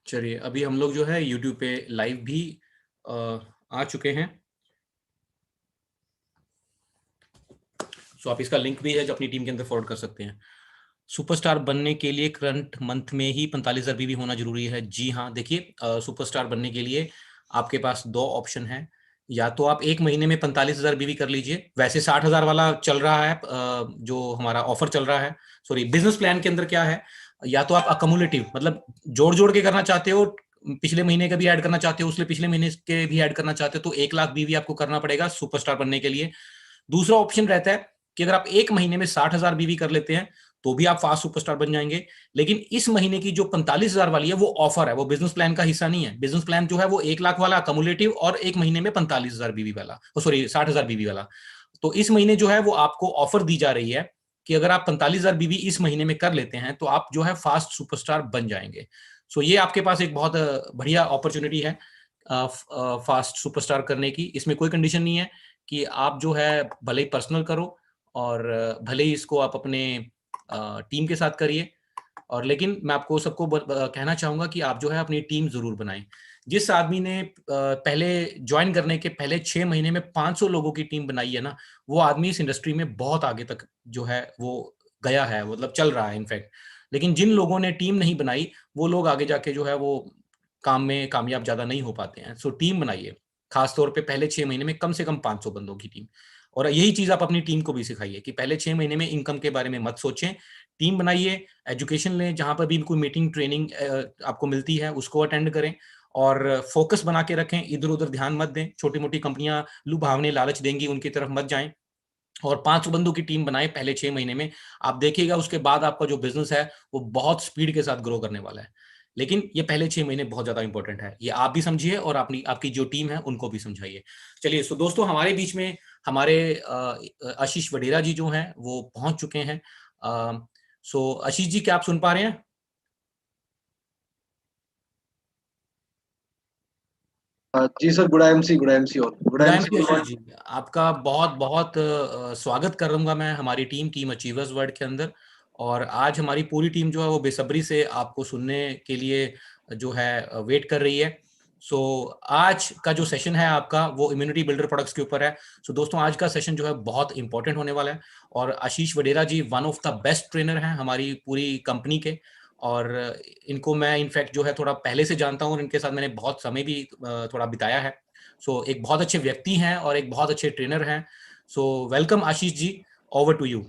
चलिए, अभी हम लोग जो है यूट्यूब पे लाइव भी आ चुके हैं। सो आप इसका लिंक भी है जो अपनी टीम के अंदर फॉरवर्ड कर सकते हैं। सुपरस्टार बनने के लिए करंट मंथ में ही 45,000 बीवी होना जरूरी है। जी हाँ, देखिए, सुपरस्टार बनने के लिए आपके पास दो ऑप्शन है। या तो आप एक महीने में 45,000 बीवी कर लीजिए, वैसे 60,000 वाला चल रहा है, जो हमारा ऑफर चल रहा है। सॉरी, बिजनेस प्लान के अंदर क्या है, या तो आप अकमुलेटिव मतलब जोड़ जोड़ के करना चाहते हो, पिछले महीने का भी ऐड करना चाहते हो, उसके पिछले महीने के भी ऐड करना चाहते हो, तो 1 लाख बीवी आपको करना पड़ेगा सुपरस्टार बनने के लिए। दूसरा ऑप्शन रहता है कि अगर आप एक महीने में 60,000 बीवी कर लेते हैं तो भी आप फास्ट सुपरस्टार बन जाएंगे। लेकिन इस महीने की जो 45,000 वाली है वो ऑफर है, वो बिजनेस प्लान का हिस्सा नहीं है। बिजनेस प्लान जो है वो 1 लाख वाला कमुलेटिव और एक महीने में 45,000 बीवी वाला, सॉरी 60,000 बीवी वाला। तो इस महीने जो है वो आपको ऑफर दी जा रही है कि अगर आप 45,000 बीवी इस महीने में कर लेते हैं तो आप जो है फास्ट सुपरस्टार बन जाएंगे। सो ये आपके पास एक बहुत बढ़िया अपॉर्चुनिटी है फास्ट सुपरस्टार करने की। इसमें कोई कंडीशन नहीं है कि आप जो है भले ही पर्सनल करो और भले ही इसको आप अपने टीम के साथ करिए, और लेकिन मैं आपको सबको कहना चाहूंगा कि आप जो है अपनी टीम जरूर बनाएं। जिस आदमी ने पहले ज्वाइन करने के पहले 6 महीने में 500 लोगों की टीम बनाई है ना, वो आदमी इस इंडस्ट्री में बहुत आगे तक जो है वो गया है, मतलब चल रहा है इनफैक्ट। लेकिन जिन लोगों ने टीम नहीं बनाई वो लोग आगे जाके जो है वो काम में कामयाब ज्यादा नहीं हो पाते हैं। सो टीम बनाइए, खासतौर पे पहले 6 महीने में कम से कम 500 बंदों की टीम। और यही चीज आप अपनी टीम को भी सिखाइए कि पहले 6 महीने में इनकम के बारे में मत सोचें, टीम बनाइए, एजुकेशन लें, जहां पर भी कोई मीटिंग ट्रेनिंग आपको मिलती है उसको अटेंड करें, और फोकस बना के रखें, इधर उधर ध्यान मत दें। छोटी मोटी कंपनियां लुभावने लालच देंगी, उनकी तरफ मत जाएं। और 500 बंदों की टीम बनाए पहले 6 महीने में, आप देखिएगा उसके बाद आपका जो बिजनेस है वो बहुत स्पीड के साथ ग्रो करने वाला है। लेकिन ये पहले 6 महीने बहुत ज्यादा इंपॉर्टेंट है, ये आप भी समझिए और अपनी आपकी जो टीम है उनको भी समझाइए। चलिए, सो दोस्तों, हमारे बीच में हमारे आशीष वडेरा जी जो हैं वो पहुंच चुके हैं। सो आशीष जी, क्या आप सुन पा रहे हैं? जी सर, गुड एमसी और गुड गुड एमसी एमसी आशीष और जी, आपका बहुत बहुत स्वागत करूंगा मैं हमारी टीम अचीवर्स वर्ल्ड के अंदर। और आज हमारी पूरी टीम जो है वो बेसब्री से आपको सुनने के लिए जो है वेट कर रही है। सो आज का जो सेशन है आपका वो इम्यूनिटी बिल्डर प्रोडक्ट्स के ऊपर है। सो दोस्तों, आज का सेशन जो है बहुत इंपॉर्टेंट होने वाला है। और Ashish Wadhera ji one of the best trainer हैं हमारी पूरी कंपनी के। और इनको मैं इनफैक्ट जो है थोड़ा पहले से जानता हूँ और इनके साथ मैंने बहुत समय भी थोड़ा बिताया है। सो एक बहुत अच्छे व्यक्ति हैं और एक बहुत अच्छे ट्रेनर हैं। So welcome Ashish ji, over to you.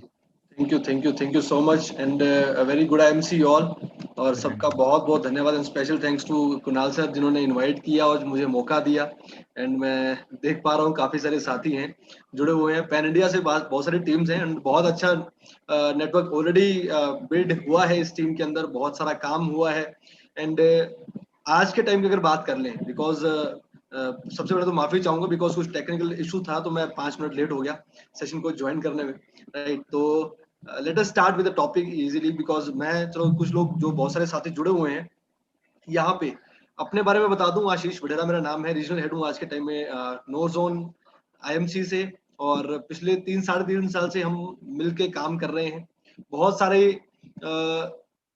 Thank you so much and very good MC all. और सबका बहुत बहुत धन्यवाद and special thanks to Kunal sir जिन्होंने इनवाइट किया और मुझे मौका दिया। एंड मैं देख पा रहा हूँ काफ़ी सारे साथी हैं जुड़े हुए हैं, पैन इंडिया से बहुत सारी टीम्स हैं एंड बहुत अच्छा नेटवर्क ऑलरेडी बिल्ड हुआ है इस टीम के अंदर, बहुत सारा काम हुआ है। एंड आज के टाइम की अगर बात कर लें, बिकॉज सबसे पहले तो माफी चाहूंगा बिकॉज कुछ टेक्निकल इशू था तो मैं 5 मिनट लेट हो गया सेशन को ज्वाइन करने में। राइट, तो let us start with the topic easily because मैं, चलो कुछ लोग जो बहुत सारे साथी जुड़े हुए हैं यहाँ पे, अपने बारे में बता दूं। आशीष वडेरा मेरा नाम है, रीजनल हेड हूँ आज के टाइम में नो जोन आईएमसी से। और पिछले 3 साढ़े 3 साल से हम मिलके काम कर रहे हैं। बहुत सारे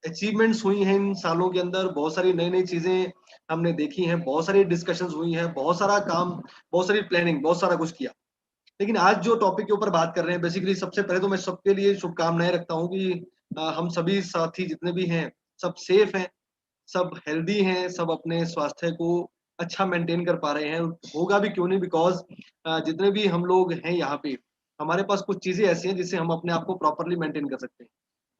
अचीवमेंट्स हुई हैं इन सालों के अंदर, बहुत सारी नई नई चीजें हमने देखी हैं, बहुत सारी डिस्कशंस हुई हैं, बहुत सारा काम, बहुत सारी प्लानिंग, बहुत सारा कुछ किया। लेकिन आज जो टॉपिक के ऊपर बात कर रहे हैं, बेसिकली सबसे पहले तो मैं सबके लिए शुभकामनाएं रखता हूँ कि हम सभी साथी जितने भी हैं सब सेफ हैं, सब हेल्दी हैं, सब अपने स्वास्थ्य को अच्छा मेंटेन कर पा रहे हैं। होगा भी क्यों नहीं, बिकॉज जितने भी हम लोग हैं यहाँ पे, हमारे पास कुछ चीजें ऐसी हैं जिससे हम अपने आप को प्रॉपरली मेंटेन कर सकते हैं।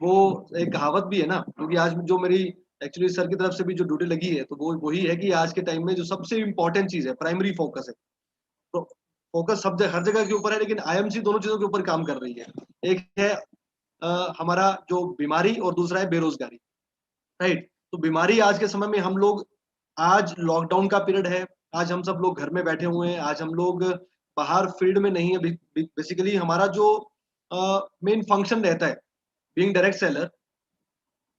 वो एक कहावत भी है ना, क्योंकि आज जो मेरी एक्चुअली सर की तरफ से भी जो ड्यूटी लगी है तो वो वही है कि आज के टाइम में जो सबसे इंपॉर्टेंट चीज है, प्राइमरी फोकस है। तो फोकस सब हर जगह के ऊपर है, लेकिन आईएमसी दोनों चीजों के ऊपर काम कर रही है। एक है हमारा जो बीमारी, और दूसरा है बेरोजगारी। राइट, तो बीमारी आज के समय में हम लोग, आज लॉकडाउन का पीरियड है, आज हम सब लोग घर में बैठे हुए हैं, आज हम लोग बाहर फील्ड में नहीं है। बेसिकली हमारा जो मेन फंक्शन रहता है बीइंग डायरेक्ट सेलर,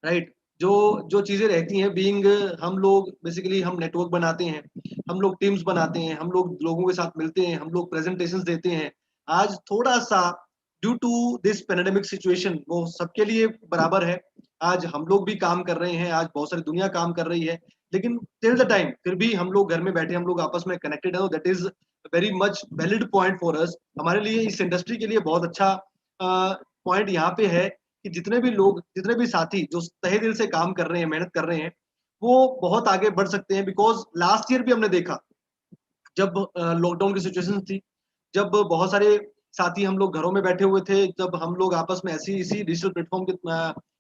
राइट, जो जो चीजें रहती हैं बीइंग, हम लोग बेसिकली हम नेटवर्क बनाते हैं, हम लोग टीम्स बनाते हैं, हम लोग लोगों के साथ मिलते हैं, हम लोग प्रेजेंटेशंस देते हैं। आज थोड़ा सा due to this pandemic situation वो सबके लिए बराबर है। आज हम लोग भी काम कर रहे हैं, आज बहुत सारी दुनिया काम कर रही है, लेकिन टिल द टाइम फिर भी हम लोग घर में बैठे, हम लोग आपस में कनेक्टेड है, that is very much valid point for us. हमारे लिए, इस इंडस्ट्री के लिए बहुत अच्छा पॉइंट यहाँ पे है कि जितने भी लोग, जितने भी साथी जो तहे दिल से काम कर रहे हैं, मेहनत कर रहे हैं, वो बहुत आगे बढ़ सकते हैं। बिकॉज लास्ट ईयर भी हमने देखा, जब लॉकडाउन की सिचुएशन थी, जब बहुत सारे साथी हम लोग घरों में बैठे हुए थे, जब हम लोग आपस में ऐसी इसी डिजिटल प्लेटफॉर्म के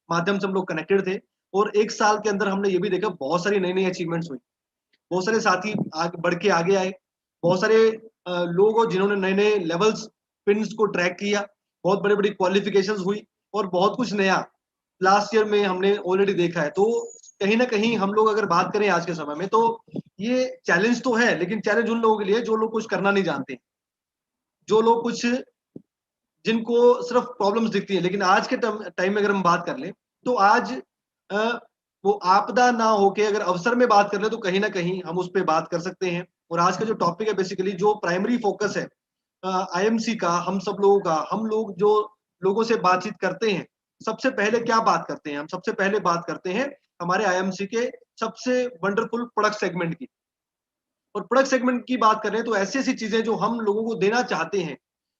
माध्यम से हम लोग कनेक्टेड थे, और एक साल के अंदर हमने ये भी देखा बहुत सारी नई नई अचीवमेंट्स हुई, बहुत सारे साथी आगे बढ़ के आगे आए, बहुत सारे लोग और जिन्होंने नए नए लेवल्स पिन्स को ट्रैक किया, बहुत बड़ी बड़ी क्वालिफिकेशंस हुई, और बहुत कुछ नया लास्ट ईयर में हमने ऑलरेडी देखा है। तो कहीं ना कहीं हम लोग अगर बात करें आज के समय में, तो ये चैलेंज तो है, लेकिन चैलेंज उन लोगों के लिए जो लोग कुछ करना नहीं जानते, जो लोग कुछ, जिनको सिर्फ प्रॉब्लम्स दिखती है। लेकिन आज के टाइम में अगर हम बात कर लें, तो आज अ, वो आपदा ना होके अगर अवसर में बात कर ले, तो कहीं ना कहीं हम उस पर बात कर सकते हैं। और आज का जो टॉपिक है, बेसिकली जो प्राइमरी फोकस है आईएमसी का, हम सब लोगों का, हम लोग जो लोगों से बातचीत करते हैं, सबसे पहले क्या बात करते हैं? हम सबसे पहले बात करते हैं हमारे आईएमसी के सबसे वंडरफुल प्रोडक्ट सेगमेंट की। और प्रोडक्ट सेगमेंट की बात करें तो ऐसी ऐसी चीजें जो हम लोगों को देना चाहते हैं,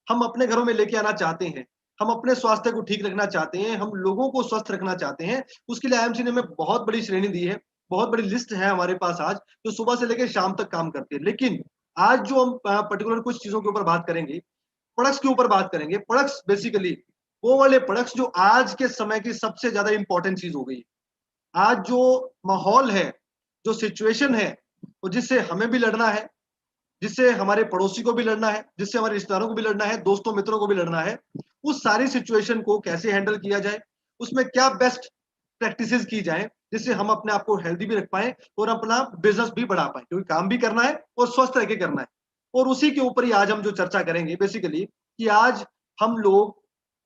हम अपने घरों में लेके आना चाहते हैं, हम अपने स्वास्थ्य को ठीक रखना चाहते हैं, हम लोगों को स्वस्थ रखना चाहते हैं, उसके लिए आईएमसी ने हमें बहुत बड़ी श्रेणी दी है, बहुत बड़ी लिस्ट है हमारे पास आज, जो सुबह से लेकर शाम तक काम करती है। लेकिन आज जो हम पर्टिकुलर कुछ चीजों के ऊपर बात करेंगे, प्रोडक्ट्स के ऊपर बात करेंगे। प्रोडक्ट्स बेसिकली वो वाले प्रोडक्ट्स जो आज के समय की सबसे ज्यादा इंपॉर्टेंट चीज हो गई है। आज जो माहौल है, जो सिचुएशन है, वो जिससे हमें भी लड़ना है, जिससे हमारे पड़ोसी को भी लड़ना है, जिससे हमारे रिश्तेदारों को भी लड़ना है, दोस्तों मित्रों को भी लड़ना है, उस सारी सिचुएशन को कैसे हैंडल किया जाए, उसमें क्या बेस्ट प्रैक्टिसेस की जाए, जिससे हम अपने आप को हेल्दी भी रख पाए और अपना बिजनेस भी बढ़ा पाए, क्योंकि काम भी करना है और स्वस्थ रह के करना है। और उसी के ऊपर ही आज हम जो चर्चा करेंगे बेसिकली, कि आज हम लोग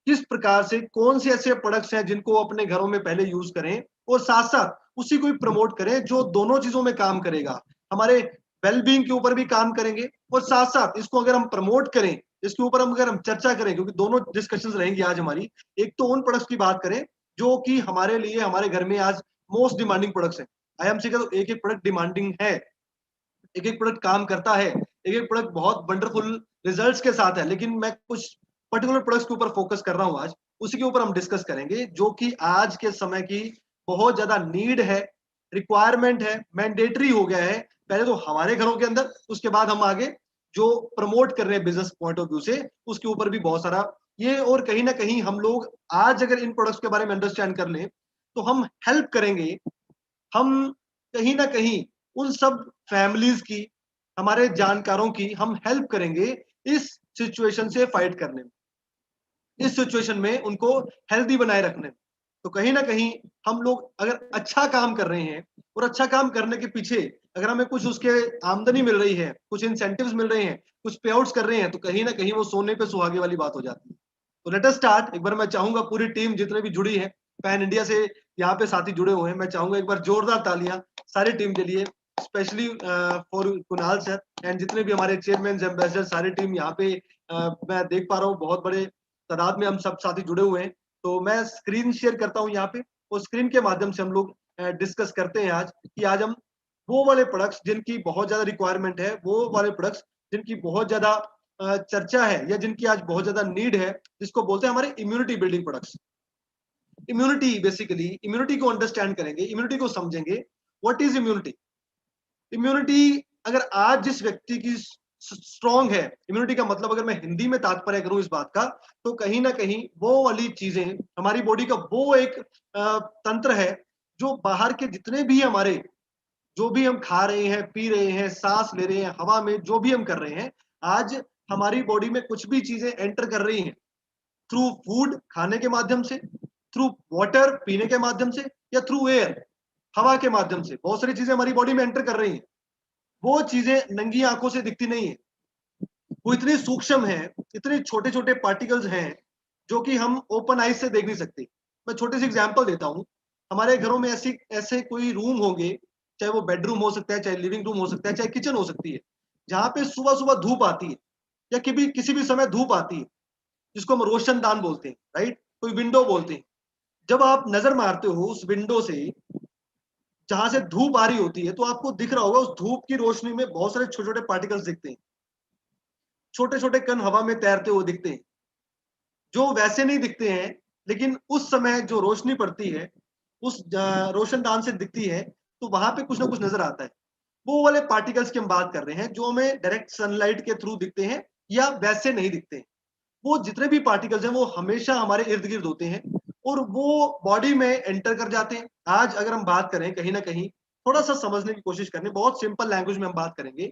किस प्रकार से, कौन से ऐसे प्रोडक्ट्स हैं जिनको अपने घरों में पहले यूज करें, और साथ साथ उसी को भी प्रमोट करें जो दोनों चीजों में काम करेगा, हमारे वेलबींग के ऊपर भी काम करेंगे, और साथ साथ इसको अगर हम प्रमोट करें, इसके ऊपर हम अगर हम चर्चा करें, क्योंकि दोनों डिस्कशंस रहेंगी आज हमारी। एक तो उन प्रोडक्ट्स की बात करें जो कि हमारे लिए, हमारे घर में आज मोस्ट डिमांडिंग प्रोडक्ट्स हैं। आईएमसी का तो एक एक प्रोडक्ट डिमांडिंग है, एक एक प्रोडक्ट काम करता है, एक एक प्रोडक्ट बहुत वंडरफुल रिजल्ट्स के साथ है। लेकिन मैं कुछ पर्टिकुलर प्रोडक्ट्स के ऊपर फोकस कर रहा हूं आज, उसी के ऊपर हम डिस्कस करेंगे, जो कि आज के समय की बहुत ज्यादा नीड है, रिक्वायरमेंट है, मैंडेटरी हो गया है, पहले तो हमारे घरों के अंदर, उसके बाद हम आगे जो प्रमोट कर रहे हैं बिजनेस पॉइंट ऑफ व्यू से, उसके ऊपर भी बहुत सारा ये। और कहीं ना कहीं हम लोग आज अगर इन प्रोडक्ट्स के बारे में अंडरस्टैंड कर लें, तो हम हेल्प करेंगे, हम कहीं ना कहीं उन सब फैमिलीज की, हमारे जानकारों की हम हेल्प करेंगे इस सिचुएशन से फाइट करने में, इस सिचुएशन में उनको हेल्दी बनाए रखने में। तो कहीं ना कहीं हम लोग अगर अच्छा काम कर रहे हैं, और अच्छा काम करने के पीछे अगर हमें कुछ उसके आमदनी मिल रही है, कुछ इंसेंटिव्स मिल रहे हैं, कुछ पे आउट्स कर रहे हैं, तो कहीं ना कहीं वो सोने पे सुहागे वाली बात हो जाती है। तो लेट अस स्टार्ट। एक बार मैं चाहूंगा पूरी टीम जितने भी जुड़ी है, पैन इंडिया से यहाँ पे साथी जुड़े हुए हैं, मैं चाहूंगा एक बार जोरदार तालियां सारी टीम के लिए, specially for Kunal sir, and जितने भी हमारे चेयरमैन एम्बेसडर, सारी टीम यहाँ पे मैं देख पा रहा हूँ बहुत बड़े तादाद में हम सब साथी जुड़े हुए हैं। तो मैं स्क्रीन शेयर करता हूँ यहाँ पे, और स्क्रीन के माध्यम से हम लोग डिस्कस करते हैं आज, कि आज हम वो वाले प्रोडक्ट्स जिनकी बहुत ज्यादा रिक्वायरमेंट है, वो वाले प्रोडक्ट्स जिनकी बहुत ज्यादा चर्चा है, या जिनकी आज बहुत ज्यादा नीड है, जिसको बोलते हैं हमारे immunity building products. Immunity, basically immunity को अंडरस्टैंड करेंगे, इम्यूनिटी को समझेंगे। What is immunity? इम्यूनिटी, अगर आज जिस व्यक्ति की स्ट्रॉन्ग है, इम्यूनिटी का मतलब अगर मैं हिंदी में तात्पर्य करूं इस बात का, तो कहीं ना कहीं वो वाली चीजें, हमारी बॉडी का वो एक तंत्र है, जो बाहर के जितने भी हमारे, जो भी हम खा रहे हैं, पी रहे हैं, सांस ले रहे हैं, हवा में जो भी हम कर रहे हैं, आज हमारी बॉडी में कुछ भी चीजें एंटर कर रही हैं, थ्रू फूड खाने के माध्यम से, थ्रू वाटर पीने के माध्यम से, या थ्रू एयर हवा के माध्यम से, बहुत सारी चीजें हमारी बॉडी में एंटर कर रही हैं। वो चीजें नंगी आंखों से दिखती नहीं है, वो इतनी सूक्ष्म है, इतने छोटे छोटे पार्टिकल्स हैं, जो कि हम ओपन आइज से देख नहीं सकते। मैं छोटे से एग्जांपल देता हूँ। हमारे घरों में ऐसी ऐसे कोई रूम होंगे, चाहे वो बेडरूम हो सकता है, चाहे लिविंग रूम हो सकता है, चाहे किचन हो सकती है, जहां पे सुबह सुबह धूप आती है, या किसी भी समय धूप आती है, जिसको हम रोशनदान बोलते हैं, राइट, कोई विंडो बोलते हैं। जब आप नजर मारते हो उस विंडो से, जहां से धूप आ रही होती है तो आपको दिख रहा होगा उस धूप की रोशनी में बहुत सारे छोटे छोटे पार्टिकल्स दिखते हैं, छोटे छोटे कण हवा में तैरते हुए दिखते हैं, जो वैसे नहीं दिखते हैं, लेकिन उस समय जो रोशनी पड़ती है उस रोशनदान से दिखती है, तो वहां पे कुछ ना कुछ नजर आता है। वो वाले पार्टिकल्स की हम बात कर रहे हैं जो हमें डायरेक्ट सनलाइट के थ्रू दिखते हैं या वैसे नहीं दिखते हैं। वो जितने भी पार्टिकल्स हैं वो हमेशा हमारे इर्द गिर्द होते हैं और वो बॉडी में एंटर कर जाते हैं। आज अगर हम बात करें कहीं ना कहीं, थोड़ा सा समझने की कोशिश करें, बहुत सिंपल लैंग्वेज में हम बात करेंगे।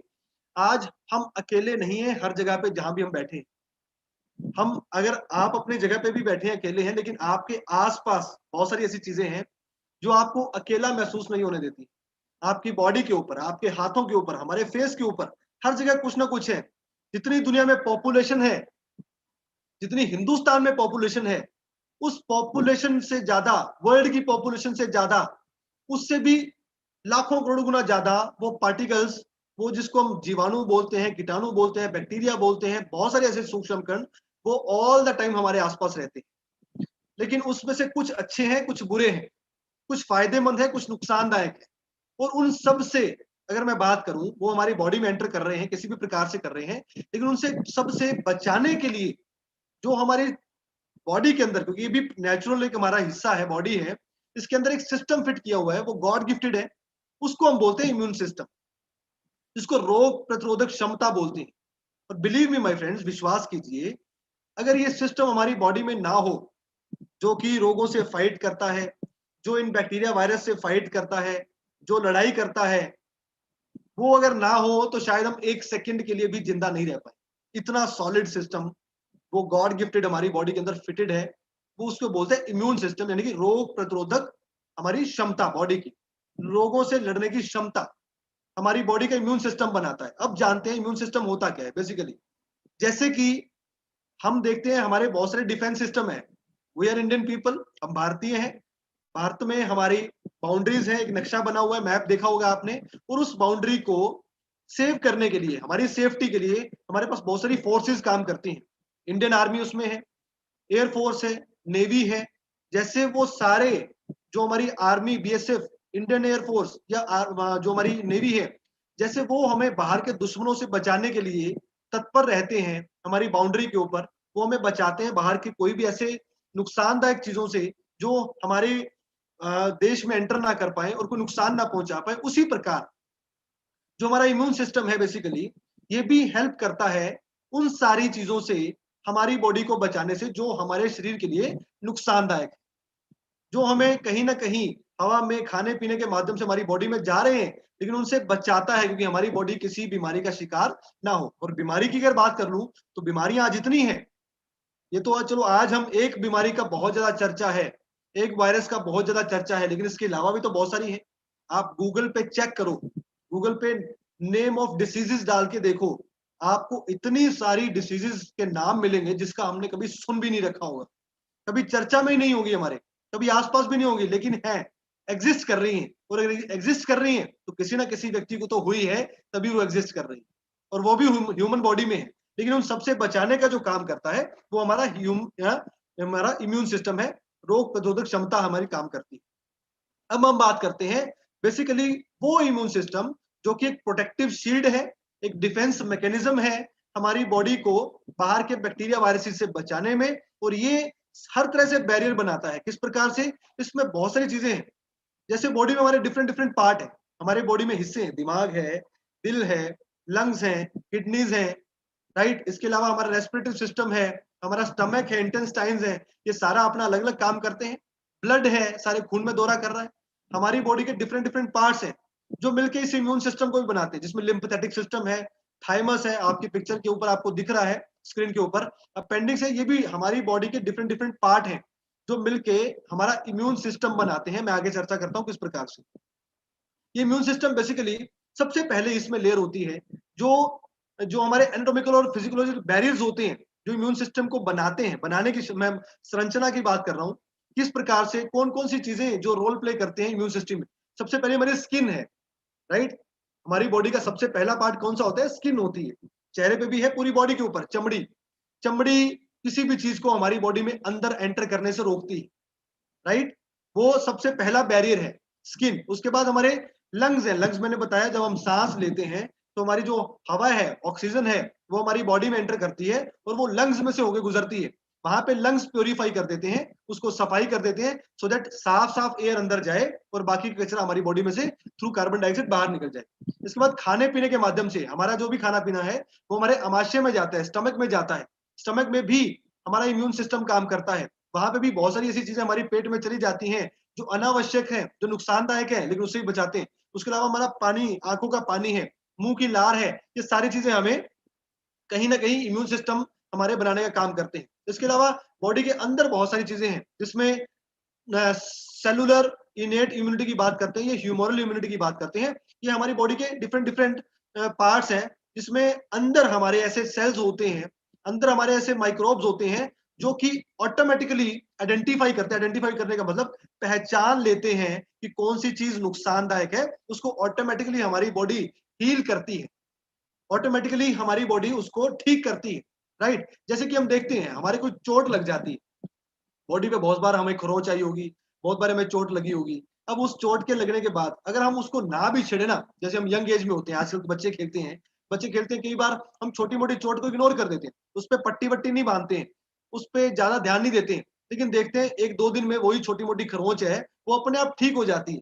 आज हम अकेले नहीं हैं हर जगह पे जहां भी हम बैठे हैं। हम, अगर आप अपनी जगह पे भी बैठे हैं अकेले हैं, लेकिन आपके आसपास बहुत सारी ऐसी चीजें हैं जो आपको अकेला महसूस नहीं होने देती। आपकी बॉडी के ऊपर, आपके हाथों के ऊपर, हमारे फेस के ऊपर, हर जगह कुछ ना कुछ है। जितनी दुनिया में पॉपुलेशन है, जितनी हिंदुस्तान में पॉपुलेशन है, उस पॉपुलेशन से ज्यादा, वर्ल्ड की पॉपुलेशन से ज्यादा, उससे भी लाखों करोड़ गुना ज्यादा वो पार्टिकल्स, वो जिसको हम जीवाणु बोलते हैं, कीटाणु बोलते हैं, बैक्टीरिया बोलते हैं, बहुत सारे ऐसे सूक्ष्म कण, वो ऑल द टाइम हमारे आसपास रहते हैं। लेकिन उसमें से कुछ अच्छे हैं, कुछ बुरे हैं, कुछ फायदेमंद है, कुछ नुकसानदायक है। और उन सब से अगर मैं बात करूं, वो हमारी बॉडी में एंटर कर रहे हैं, किसी भी प्रकार से कर रहे हैं, लेकिन उनसे सबसे बचाने के लिए जो हमारी बॉडी के अंदर, क्योंकि ये भी नेचुरल एक हमारा हिस्सा है, बॉडी है, इसके अंदर एक सिस्टम फिट किया हुआ है, वो गॉड गिफ्टेड है। उसको हम बोलते हैं इम्यून सिस्टम, जिसको रोग प्रतिरोधक क्षमता बोलते हैं। और बिलीव मी माय फ्रेंड्स, विश्वास कीजिए, अगर ये सिस्टम हमारी बॉडी में ना हो, जो कि रोगों से फाइट करता है, जो इन बैक्टीरिया वायरस से फाइट करता है, जो लड़ाई करता है, वो अगर ना हो तो शायद हम एक सेकंड के लिए भी जिंदा नहीं रह पाए। इतना सॉलिड सिस्टम वो गॉड गिफ्टेड हमारी बॉडी के अंदर फिटेड है। वो उसको बोलते हैं इम्यून सिस्टम, यानी कि रोग प्रतिरोधक हमारी क्षमता, बॉडी की रोगों से लड़ने की क्षमता हमारी बॉडी का इम्यून सिस्टम बनाता है। अब जानते हैं इम्यून सिस्टम होता क्या है बेसिकली। जैसे कि हम देखते हैं हमारे बहुत सारे डिफेंस सिस्टम है। वी आर इंडियन पीपल, हम भारतीय हैं। भारत में हमारी बाउंड्रीज है, एक नक्शा बना हुआ है, मैप देखा होगा आपने। और उस बाउंड्री को सेव करने के लिए, हमारी सेफ्टी के लिए हमारे पास बहुत सारी फोर्सेस काम करती हैं। इंडियन आर्मी उसमें है, एयरफोर्स है, नेवी है। जैसे वो सारे जो हमारी आर्मी, बीएसएफ, इंडियन एयरफोर्स या जो हमारी नेवी है, जैसे वो हमें बाहर के दुश्मनों से बचाने के लिए तत्पर रहते हैं हमारी बाउंड्री के ऊपर, वो हमें बचाते हैं बाहर की कोई भी ऐसे नुकसानदायक चीजों से जो हमारे देश में एंटर ना कर पाए और कोई नुकसान ना पहुंचा पाए। उसी प्रकार जो हमारा इम्यून सिस्टम है बेसिकली, ये भी हेल्प करता है उन सारी चीजों से, हमारी बॉडी को बचाने से जो हमारे शरीर के लिए नुकसानदायक है, जो हमें कहीं ना कहीं हवा में, खाने पीने के माध्यम से हमारी बॉडी में जा रहे हैं, लेकिन उनसे बचाता है, क्योंकि हमारी बॉडी किसी बीमारी का शिकार ना हो। और बीमारी की अगर बात कर लूं तो बीमारियां आज इतनी हैं, ये तो चलो आज हम एक बीमारी का बहुत ज्यादा चर्चा है, एक वायरस का बहुत ज्यादा चर्चा है, लेकिन इसके अलावा भी तो बहुत सारी है। आप गूगल पे चेक करो, गूगल पे नेम ऑफ डिसीजेस डाल के देखो, आपको इतनी सारी डिसीजेस के नाम मिलेंगे जिसका हमने कभी सुन भी नहीं रखा होगा, कभी चर्चा में ही नहीं होगी हमारे, कभी आसपास भी नहीं होगी, लेकिन है, एग्जिस्ट कर रही है। और अगर एग्जिस्ट कर रही है तो किसी ना किसी व्यक्ति को तो हुई है, तभी वो एग्जिस्ट कर रही है, और वो भी ह्यूमन बॉडी में है। लेकिन उन सबसे बचाने का जो काम करता है वो हमारा इम्यून सिस्टम है, रोग प्रतिरोधक क्षमता हमारी काम करती है। अब हम बात करते हैं बेसिकली वो इम्यून सिस्टम जो कि एक प्रोटेक्टिव शील्ड है, एक डिफेंस मैकेनिज्म है हमारी बॉडी को बाहर के बैक्टीरिया वायरसेस से बचाने में। और ये हर तरह से बैरियर बनाता है। किस प्रकार से? इसमें बहुत सारी चीजें हैं। जैसे बॉडी में हमारे डिफरेंट डिफरेंट पार्ट है, हमारे बॉडी में हिस्से हैं, दिमाग है, दिल है, लंग्स हैं, किडनीज हैं, राइट। इसके अलावा हमारा रेस्पिरेटरी सिस्टम है, हमारा स्टमक है, इंटेस्टाइन्स है, ये सारा अपना अलग अलग काम करते हैं। ब्लड है, सारे खून में दौरा कर रहा है। हमारी बॉडी के डिफरेंट डिफरेंट पार्ट्स हैं जो मिलकर इस इम्यून सिस्टम को भी बनाते हैं, जिसमें लिम्फेटिक सिस्टम है, थाइमस है, आपकी पिक्चर के ऊपर आपको दिख रहा है, स्क्रीन के ऊपर अपेंडिक्स है। ये भी हमारी बॉडी के डिफरेंट डिफरेंट पार्ट हैं जो मिलके हमारा इम्यून सिस्टम बनाते हैं। मैं आगे चर्चा करता हूं किस प्रकार से। ये इम्यून सिस्टम बेसिकली सबसे पहले इसमें लेयर होती है जो जो हमारे एनाटॉमिकल और फिजियोलॉजिकल बैरियर्स होते हैं जो इम्यून सिस्टम को बनाते हैं। बनाने की मैं संरचना की बात कर रहा हूँ, किस प्रकार से कौन कौन सी चीजें जो रोल प्ले करते हैं इम्यून सिस्टम में। सबसे पहले हमारी स्किन है, राइट। हमारी बॉडी का सबसे पहला पार्ट कौन सा होता है? स्किन होती है। चेहरे पे भी है, पूरी बॉडी के ऊपर चमड़ी। चमड़ी किसी भी चीज को हमारी बॉडी में अंदर एंटर करने से रोकती है, राइट। वो सबसे पहला बैरियर है। स्किन, उसके बाद हमारे लंग्स है। लंग्स मैंने बताया जब हम सांस लेते हैं तो हमारी जो हवा है, ऑक्सीजन है, वो हमारी बॉडी में एंटर करती है और वो लंग्स में से होकर गुजरती है। वहां पे लंग्स प्योरीफाई कर देते हैं, उसको सफाई कर देते हैं सो दैट साफ साफ एयर अंदर जाए और बाकी कचरा हमारी बॉडी में से थ्रू कार्बन डाइऑक्साइड बाहर निकल जाए। इसके बाद खाने पीने के माध्यम से हमारा जो भी खाना पीना है वो हमारे आमाशय में जाता है, स्टमक में जाता है। स्टमक में भी हमारा इम्यून सिस्टम काम करता है। वहां पे भी बहुत सारी ऐसी चीजें हमारी पेट में चली जाती हैं जो अनावश्यक है, जो नुकसानदायक है, लेकिन उससे ही बचाते हैं। उसके अलावा हमारा पानी, आंखों का पानी है, मुंह की लार है, ये सारी चीजें हमें कहीं ना कहीं इम्यून सिस्टम हमारे बनाने का काम करते हैं। इसके अलावा बॉडी के अंदर बहुत सारी चीजें हैं जिसमें सेलुलर इनेट इम्यूनिटी की बात करते हैं, ये ह्यूमरल इम्यूनिटी की बात करते हैं। ये हमारी बॉडी के डिफरेंट डिफरेंट पार्ट्स हैं जिसमें अंदर हमारे ऐसे सेल्स होते हैं, अंदर हमारे ऐसे माइक्रोब्स होते हैं जो कि ऑटोमेटिकली आइडेंटिफाई करते हैं। आइडेंटिफाई करने का मतलब पहचान लेते हैं कि कौन सी चीज नुकसानदायक है, उसको ऑटोमेटिकली हमारी बॉडी हील करती है, ऑटोमेटिकली हमारी बॉडी उसको ठीक करती है। राइट, जैसे कि हम देखते हैं हमारे कोई चोट लग जाती है बॉडी पे, बहुत बार हमें खरोंच आई होगी, बहुत बार हमें चोट लगी होगी। अब उस चोट के लगने के बाद अगर हम उसको ना भी छेड़े ना, जैसे हम यंग एज में होते हैं, आजकल तो बच्चे खेलते हैं, कई बार हम छोटी मोटी चोट को इग्नोर कर देते हैं, उस पर पट्टी वट्टी नहीं बांधते हैं, उस पर ज्यादा ध्यान नहीं देते हैं। लेकिन देखते हैं एक दो दिन में वही छोटी मोटी खरोंच है वो अपने आप ठीक हो जाती है,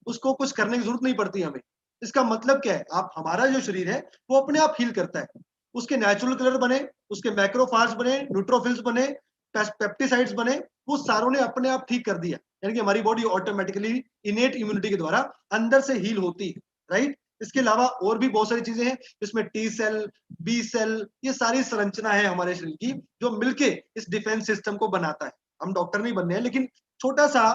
उसको कुछ करने की जरूरत नहीं पड़ती हमें। इसका मतलब क्या है, आप हमारा जो शरीर है वो अपने आप हील करता है। उसके नेचुरल कलर बने, उसके मैक्रोफाज बने, न्यूट्रोफिल्स बने, पेप्टिसाइड्स बने, वो सारों ने अपने आप ठीक कर दिया। यानी कि हमारी बॉडी ऑटोमेटिकली इनेट इम्यूनिटी के द्वारा अंदर से हील होती है। राइट, इसके अलावा और भी बहुत सारी चीजें हैं, इसमें टी सेल, बी सेल, ये सारी संरचना है हमारे शरीर की जो मिलके इस डिफेंस सिस्टम को बनाता है। हम डॉक्टर नहीं बनने हैं, लेकिन छोटा सा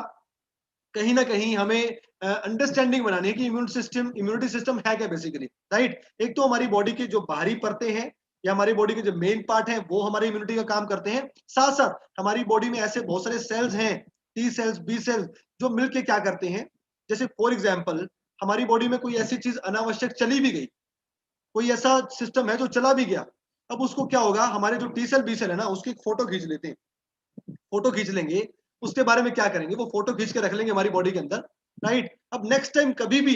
कहीं ना कहीं हमें अंडरस्टैंडिंग बनानी है कि इम्यूनिटी सिस्टम है क्या बेसिकली। राइट, एक तो हमारी बॉडी की जो बाहरी परतें हैं या हमारी बॉडी के जो मेन पार्ट है वो हमारी इम्यूनिटी का काम करते हैं। साथ साथ हमारी बॉडी में ऐसे बहुत सारे सेल्स हैं, टी सेल्स, बी सेल्स, जो मिलके क्या करते हैं। जैसे फॉर एग्जाम्पल हमारी बॉडी में कोई ऐसी चीज अनावश्यक चली भी गई, कोई ऐसा सिस्टम है जो चला भी गया, अब उसको क्या होगा, हमारे जो टी सेल बी सेल है ना उसकी फोटो खींच लेते हैं। फोटो खींच लेंगे, उसके बारे में क्या करेंगे, वो फोटो खींच के रख लेंगे हमारी बॉडी के अंदर। राइट, अब नेक्स्ट टाइम कभी भी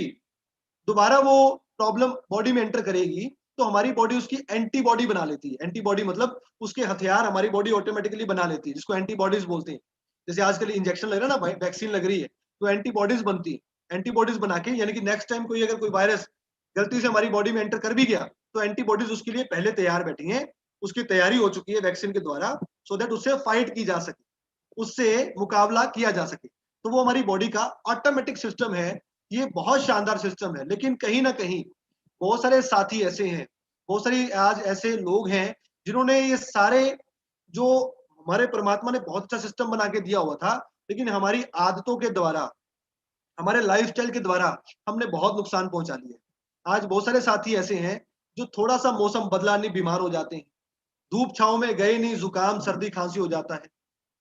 दोबारा वो प्रॉब्लम बॉडी में एंटर करेगी तो हमारी बॉडी उसकी एंटीबॉडी बना लेती है। एंटीबॉडी मतलब उसके हथियार हमारी बॉडी ऑटोमेटिकली बना लेती है, जिसको एंटीबॉडीज बोलते हैं। जैसे आजकल इंजेक्शन लग रहा है ना, वैक्सीन लग रही है, तो एंटीबॉडीज बनती है। एंटीबॉडीज बना के, यानी कि नेक्स्ट टाइम कोई अगर कोई वायरस गलती से हमारी बॉडी में एंटर कर भी गया तो एंटीबॉडीज उसके लिए पहले तैयार बैठी हैं, उसकी तैयारी हो चुकी है वैक्सीन के द्वारा, सो दैट उससे फाइट की जा सके, उससे मुकाबला किया जा सके। तो वो हमारी बॉडी का ऑटोमेटिक सिस्टम है। ये बहुत शानदार सिस्टम है, लेकिन कहीं ना कहीं बहुत सारे साथी ऐसे हैं, बहुत सारी आज ऐसे लोग हैं जिन्होंने ये सारे जो हमारे परमात्मा ने बहुत अच्छा सिस्टम बना के दिया हुआ था, लेकिन हमारी आदतों के द्वारा, हमारे लाइफस्टाइल के द्वारा हमने बहुत नुकसान पहुंचा लिया। आज बहुत सारे साथी ऐसे हैं जो थोड़ा सा मौसम बदला नहीं बीमार हो जाते हैं, धूप छाव में गए नहीं जुकाम सर्दी खांसी हो जाता है,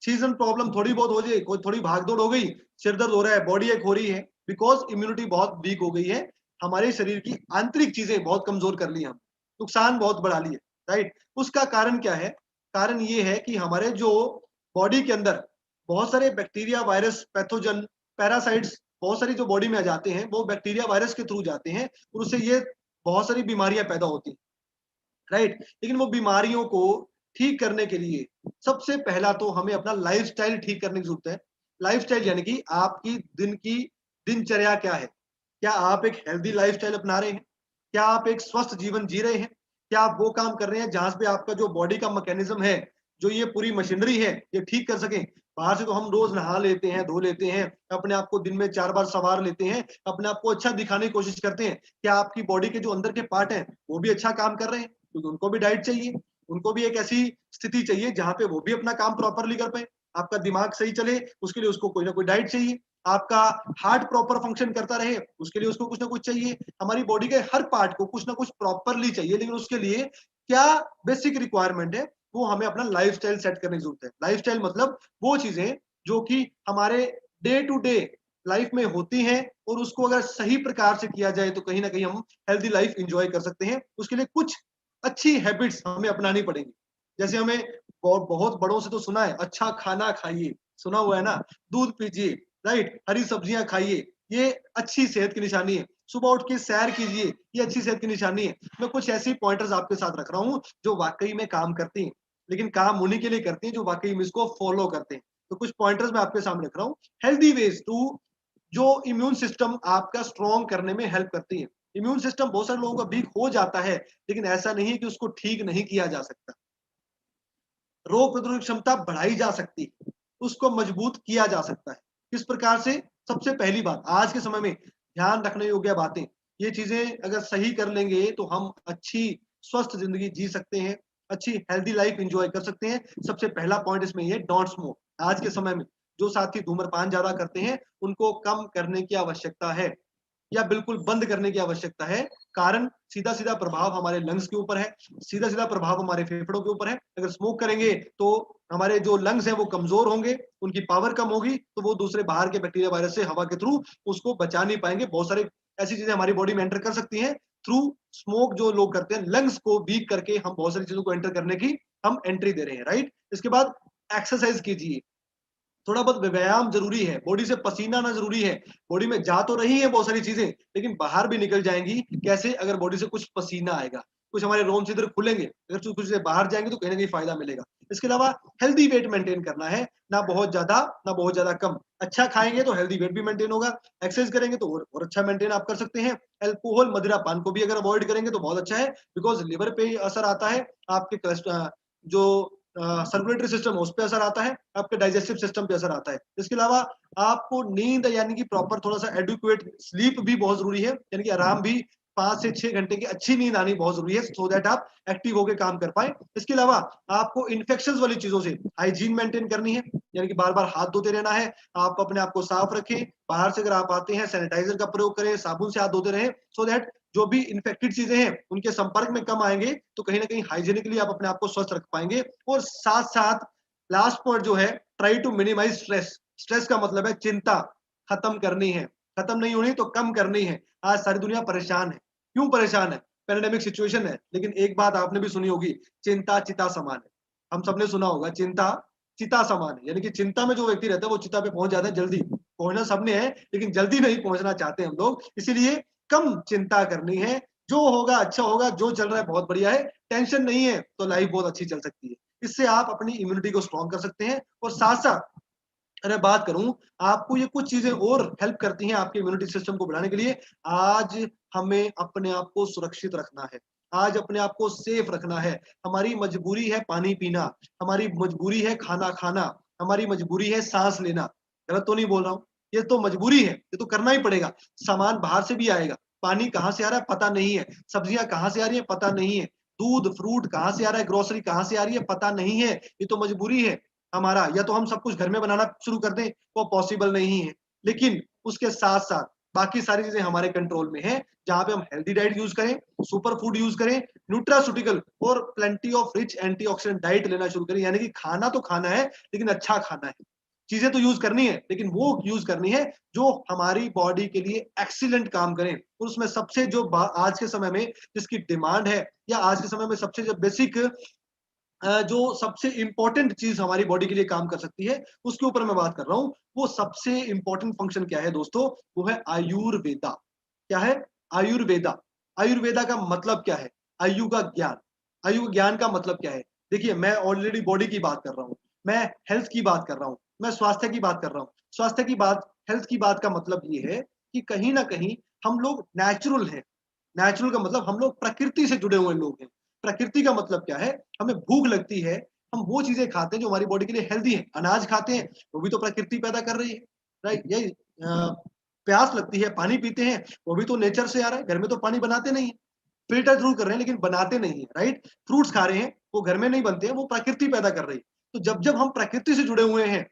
सीजन प्रॉब्लम थोड़ी बहुत हो जाए, कोई थोड़ी भागदौड़ हो गई, सिर दर्द हो रहा है, बॉडी एक हो रही है, बिकॉज इम्यूनिटी बहुत वीक हो गई है। हमारे शरीर की आंतरिक चीजें बहुत कमजोर कर ली, हम नुकसान बहुत बढ़ा लिए। राइट, उसका कारण क्या है, कारण ये है कि हमारे जो बॉडी के अंदर बहुत सारे बैक्टीरिया, वायरस, पैथोजन, पैरासाइट्स बहुत सारी जो बॉडी में आ जाते हैं, वो बैक्टीरिया वायरस के थ्रू जाते हैं और उससे ये बहुत सारी बीमारियां पैदा होती हैं। राइट, लेकिन वो बीमारियों को ठीक करने के लिए सबसे पहला तो हमें अपना लाइफस्टाइल ठीक करने की जरूरत है। लाइफस्टाइल यानी कि आपकी दिन की दिनचर्या क्या है, क्या आप एक हेल्दी लाइफस्टाइल अपना रहे हैं, क्या आप एक स्वस्थ जीवन जी रहे हैं, क्या आप वो काम कर रहे हैं जहां पे आपका जो बॉडी का मैकेनिज्म है, जो ये पूरी मशीनरी है, ये ठीक कर सके। बाहर से तो हम रोज नहा लेते हैं, धो लेते हैं, अपने आप को दिन में 4 बार सवार लेते हैं, अपने आप को अच्छा दिखाने की कोशिश करते हैं। क्या आपकी बॉडी के जो अंदर के पार्ट हैं वो भी अच्छा काम कर रहे हैं, क्योंकि उनको भी डाइट चाहिए, उनको भी एक ऐसी स्थिति चाहिए जहां पे वो भी अपना काम प्रॉपरली कर पाए। आपका दिमाग सही चले उसके लिए उसको कोई ना कोई डाइट चाहिए, आपका हार्ट प्रॉपर फंक्शन करता रहे उसके लिए उसको कुछ ना कुछ चाहिए। हमारी बॉडी के हर पार्ट को कुछ ना कुछ प्रॉपरली चाहिए, लेकिन उसके लिए क्या बेसिक रिक्वायरमेंट है, वो हमें अपना लाइफस्टाइल सेट करने की जरूरत है। लाइफस्टाइल मतलब वो चीजें जो कि हमारे डे टू डे लाइफ में होती हैं और उसको अगर सही प्रकार से किया जाए तो कहीं ना कहीं हम हेल्दी लाइफ एंजॉय कर सकते हैं। उसके लिए कुछ अच्छी हैबिट्स हमें अपनानी पड़ेंगी। जैसे हमें बहुत बड़ों से तो सुना है, अच्छा खाना खाइए, सुना हुआ है ना, दूध पीजिए, राइट, हरी सब्जियां खाइए, ये अच्छी सेहत की निशानी है। सुबह उठ के सैर कीजिए, ये अच्छी सेहत की निशानी है। मैं कुछ ऐसी पॉइंटर्स आपके साथ रख रहा हूँ जो वाक़ई में काम करती हैं, लेकिन काम उन्हीं के लिए करती हैं जो वाक़ई में इसको फ़ॉलो करते हैं। तो कुछ पॉइंटर्स मैं आपके सामने रख रहा हूँ। हेल्दी वेज़ टू जो इम्यून सिस्टम आपका स्ट्रॉन्ग करने में हेल्प करती है। इम्यून सिस्टम बहुत सारे लोगों का वीक हो जाता है, लेकिन ऐसा नहीं है कि उसको ठीक नहीं किया जा सकता। रोग प्रतिरोधक क्षमता बढ़ाई जा सकती है, उसको मजबूत किया जा सकता है। किस प्रकार से? सबसे पहली बात, आज के समय में ध्यान रखने योग्य बातें, ये चीज़ें अगर सही कर लेंगे तो हम अच्छी स्वस्थ ज़िंदगी जी सकते हैं, अच्छी हेल्दी लाइफ एन्जॉय कर सकते हैं। सबसे पहला पॉइंट इसमें ये है, डोंट स्मोक। आज के समय में जो साथी धूम्रपान ज़्यादा करते हैं, उनको कम करने की आवश्यकता है या बिल्कुल बंद करने की आवश्यकता है। कारण सीधा-सीधा प्रभाव हमारे लंग्स के ऊपर है, सीधा-सीधा प्रभाव हमारे फेफड़ों के ऊपर है। अगर स्मोक करेंगे तो हमारे जो लंग्स हैं वो कमज़ोर होंगे, उनकी पावर कम होगी, तो वो दूसरे बाहर के बैक्टीरिया वायरस से हवा के थ्रू उसको बचा नहीं पाएँगे। बहुत सारे ऐसी चीज़ें हमारी बॉडी में एंटर कर सकती हैं थ्रू स्मोक जो लोग करते हैं, लंग्स को वीक करके हम बहुत सारी चीज़ों को एंटर करने की हम एंट्री दे रहे हैं, राइट? इसके बाद एक्सरसाइज़ कीजिए। थोड़ा बहुत व्यायाम ज़रूरी है, बॉडी से पसीना आना ज़रूरी है। बॉडी में जा तो रही हैं बहुत सारी चीज़ें, लेकिन बाहर भी निकल जाएँगी। कैसे? अगर बॉडी से कुछ पसीना आएगा, कुछ हमारे रोम-छिद्र खुलेंगे, अगर कुछ से बाहर जाएँगे तो कहीं न कहीं फ़ायदा मिलेगा। इसके अलावा हेल्दी वेट मेंटेन करना है, ना बहुत ज़्यादा, ना बहुत ज़्यादा कम। अच्छा खाएँगे तो हेल्दी वेट भी मेंटेन होगा, एक्सरसाइज़ करेंगे तो और अच्छा मेंटेन आप कर सकते हैं। अल्कोहल, मदिरापान को भी अगर अवॉइड करेंगे तो बहुत अच्छा है, बिकॉज़ लिवर पे असर आता है, आपके जो सर्कुलेटरी सिस्टम है उस पे असर आता है, आपके डाइजेस्टिव सिस्टम पे असर आता है। इसके अलावा आपको नींद यानी कि प्रॉपर थोड़ा-सा एडिक्वेट स्लीप भी बहुत ज़रूरी है, यानी कि आराम भी 5 से 6 घंटे की अच्छी नींद आनी बहुत ज़रूरी है, सो दैट आप एक्टिव होके काम कर पाएँ। इसके अलावा आपको इन्फेक्शंस वाली चीज़ों से हाइजीन मेंटेन करनी है, यानी कि बार-बार हाथ धोते रहना है, आप अपने आप को साफ रखें, बाहर से अगर आप आते हैं सैनिटाइज़र का प्रयोग करें, साबुन से हाथ धोते रहें, सो दैट जो भी इन्फेक्टेड चीज़ें हैं, उनके संपर्क में कम आएँगे, तो कहीं न कहीं हाइजीनिकली आप अपने आप को स्वस्थ रख पाएँगे। और साथ-साथ लास्ट पॉइंट जो है, try to minimize stress. Stress का मतलब है चिंता खत्म करनी है, खत्म नहीं होनी तो कम करनी है। आज सारी दुनिया परेशान है। क्यों परेशान है? पैंडेमिक सिचुएशन है, लेकिन एक बात आपने भी सुनी होगी, चिंता चिता समान है। हम सबने सुना होगा चिंता चिता समान है, यानी कि चिंता में जो व्यक्ति रहता है वो चिता पे पहुँच जाता है जल्दी। पहुँचना सबने है, लेकिन जल्दी नहीं पहुँचना चाहते हम लोग, इसीलिए कम चिंता करनी है। जो होगा अच्छा होगा, जो चल रहा है बहुत बढ़िया है, टेंशन नहीं है तो लाइफ बहुत अच्छी चल सकती है। इससे आप अपनी इम्यूनिटी को स्ट्रॉन्ग कर सकते हैं और साथ-साथ अगर बात करूँ, आपको ये कुछ चीज़ें और हेल्प करती हैं आपके इम्यूनिटी सिस्टम को बढ़ाने के लिए। आज हमें अपने आप को सुरक्षित रखना है, आज अपने आप को सेफ रखना है। हमारी मजबूरी है पानी पीना, हमारी मजबूरी है खाना खाना, हमारी मजबूरी है साँस लेना। गलत तो नहीं बोल रहा हूँ? ये तो मजबूरी है, ये तो करना ही पड़ेगा। सामान बाहर से भी आएगा, पानी कहाँ से आ रहा है पता नहीं है, सब्जियाँ कहाँ से आ रही हैं पता नहीं है, दूध, फ्रूट कहाँ से आ रहा है, ग्रोसरी कहाँ से आ रही है पता नहीं है। ये तो मजबूरी है हमारा, या तो हम सब कुछ घर में बनाना शुरू कर दें, वो पॉसिबल नहीं है। लेकिन उसके साथ-साथ बाकी सारी चीज़ें हमारे कंट्रोल में हैं, जहाँ पे हम हेल्दी डाइट यूज़ करें, सुपर फूड यूज़ करें, न्यूट्रास्यूटिकल और plenty of rich antioxidant diet लेना शुरू करें। यानी कि खाना तो खाना है, लेकिन अच्छा खाना है। चीज़ें तो यूज़ करनी है, लेकिन वो यूज़ करनी है जो हमारी बॉडी के लिए एक्सीलेंट काम करें। और उसमें सबसे जो आज के समय में जिसकी डिमांड है, या आज के समय में सबसे जो बेसिक जो सबसे इम्पोर्टेंट चीज़ हमारी बॉडी के लिए काम कर सकती है, उसके ऊपर मैं बात कर रहा हूँ। वो सबसे इम्पोर्टेंट फंक्शन क्या है दोस्तों? वो है आयुर्वेदा। क्या है? आयुर्वेदा। आयुर्वेदा का मतलब क्या है? आयु का ज्ञान। आयु ज्ञान का मतलब क्या है? देखिए, मैं ऑलरेडी बॉडी की बात कर रहा हूँ, मैं हेल्थ की बात कर रहा हूँ, मैं स्वास्थ्य की बात कर रहा हूँ। स्वास्थ्य की बात, हेल्थ की बात का मतलब ये है कि कहीं न कहीं हम लोग नेचुरल हैं। नेचुरल का मतलब हम लोग प्रकृति से जुड़े हुए लोग हैं। प्रकृति का मतलब क्या है? हमें भूख लगती है, हम वो चीज़ें खाते हैं जो हमारी बॉडी के लिए हेल्दी है। अनाज खाते हैं, वो भी तो प्रकृति पैदा कर रही है, राइट? यही प्यास लगती है, पानी पीते हैं, वो भी तो नेचर से आ रहा है, घर में तो पानी बनाते नहीं हैं। फ़िल्टर ज़रूर कर रहे हैं लेकिन बनाते नहीं हैं, राइट? फ्रूट्स खा रहे हैं, वो घर में नहीं बनते हैं, वो प्रकृति पैदा कर रही है। तो जब-जब हम प्रकृति से जुड़े हुए हैं,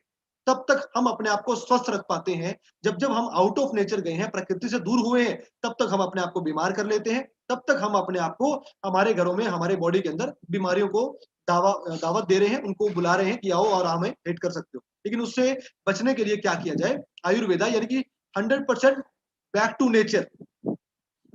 तब तक हम अपने आप को स्वस्थ रख पाते हैं। जब-जब हम आउट ऑफ नेचर गए हैं, प्रकृति से दूर हुए हैं, तब तक हम अपने आप को बीमार कर लेते हैं। तब तक हम अपने आप को हमारे घरों में, हमारे बॉडी के अंदर बीमारियों को दावत दे रहे हैं, उनको बुला रहे हैं कि आओ और हमें हिट कर सकते हो। लेकिन उससे बचने के लिए क्या किया जाए? आयुर्वेदा यानी कि 100% बैक टू नेचर।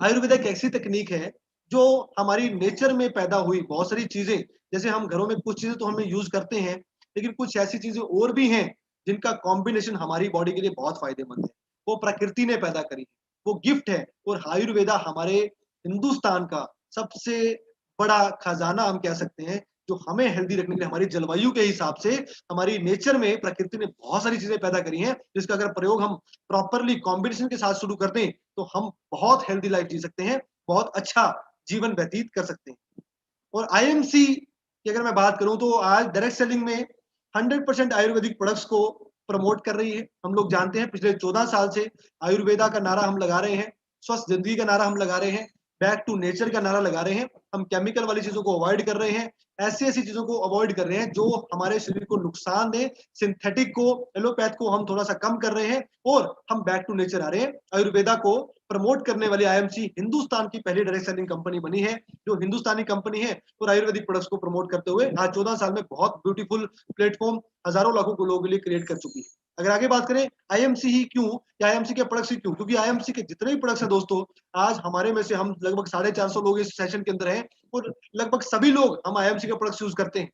आयुर्वेदा एक ऐसी तकनीक है जो हमारी नेचर में पैदा हुई बहुत सारी चीजें, जैसे हम घरों में कुछ चीजें तो हमें यूज करते हैं, लेकिन कुछ ऐसी चीजें और भी हैं जिनका कॉम्बिनेशन हमारी बॉडी के लिए बहुत फायदेमंद है। वो प्रकृति ने पैदा करी, वो गिफ्ट है। और आयुर्वेदा हमारे हिंदुस्तान का सबसे बड़ा खजाना हम कह सकते हैं, जो हमें हेल्दी रखने के लिए हमारी जलवायु के हिसाब से, हमारी नेचर में प्रकृति ने बहुत सारी चीजें पैदा करी हैं, जिसका अगर प्रयोग हम प्रॉपरली कॉम्बिनेशन के साथ शुरू कर दें तो हम बहुत हेल्दी लाइफ जी सकते हैं, बहुत अच्छा जीवन व्यतीत कर सकते हैं। और आईएमसी की अगर मैं बात करूं तो आज डायरेक्ट सेलिंग में 100% आयुर्वेदिक प्रोडक्ट्स को प्रमोट कर रही है। हम लोग जानते हैं पिछले 14 साल से आयुर्वेदा का नारा हम लगा रहे हैं, स्वस्थ जिंदगी का नारा हम लगा रहे हैं, बैक टू नेचर का नारा लगा रहे हैं। हम केमिकल वाली चीजों को अवॉइड कर रहे हैं, ऐसी ऐसी चीजों को अवॉइड कर रहे हैं जो हमारे शरीर को नुकसान दे। सिंथेटिक को, एलोपैथ को हम थोड़ा सा कम कर रहे हैं और हम बैक टू नेचर आ रहे हैं। आयुर्वेदा को प्रमोट करने वाली आईएमसी हिंदुस्तान की पहली डायरेक्ट सेलिंग कंपनी बनी है, जो हिंदुस्तानी कंपनी है और आयुर्वेदिक प्रोडक्ट्स को प्रमोट करते हुए आज 14 साल में बहुत ब्यूटीफुल प्लेटफॉर्म हजारों लाखों को लोगों के लिए क्रिएट कर चुकी है। अगर आगे बात करें आईएमसी ही क्यों, या आईएमसी के प्रोडक्ट्स ही क्यों, क्योंकि आईएमसी के जितने भी प्रोडक्ट्स हैं दोस्तों, आज हमारे में से हम लगभग 450 लोग इस सेशन के अंदर हैं और लगभग सभी लोग हम आईएमसी के प्रोडक्ट्स यूज करते हैं।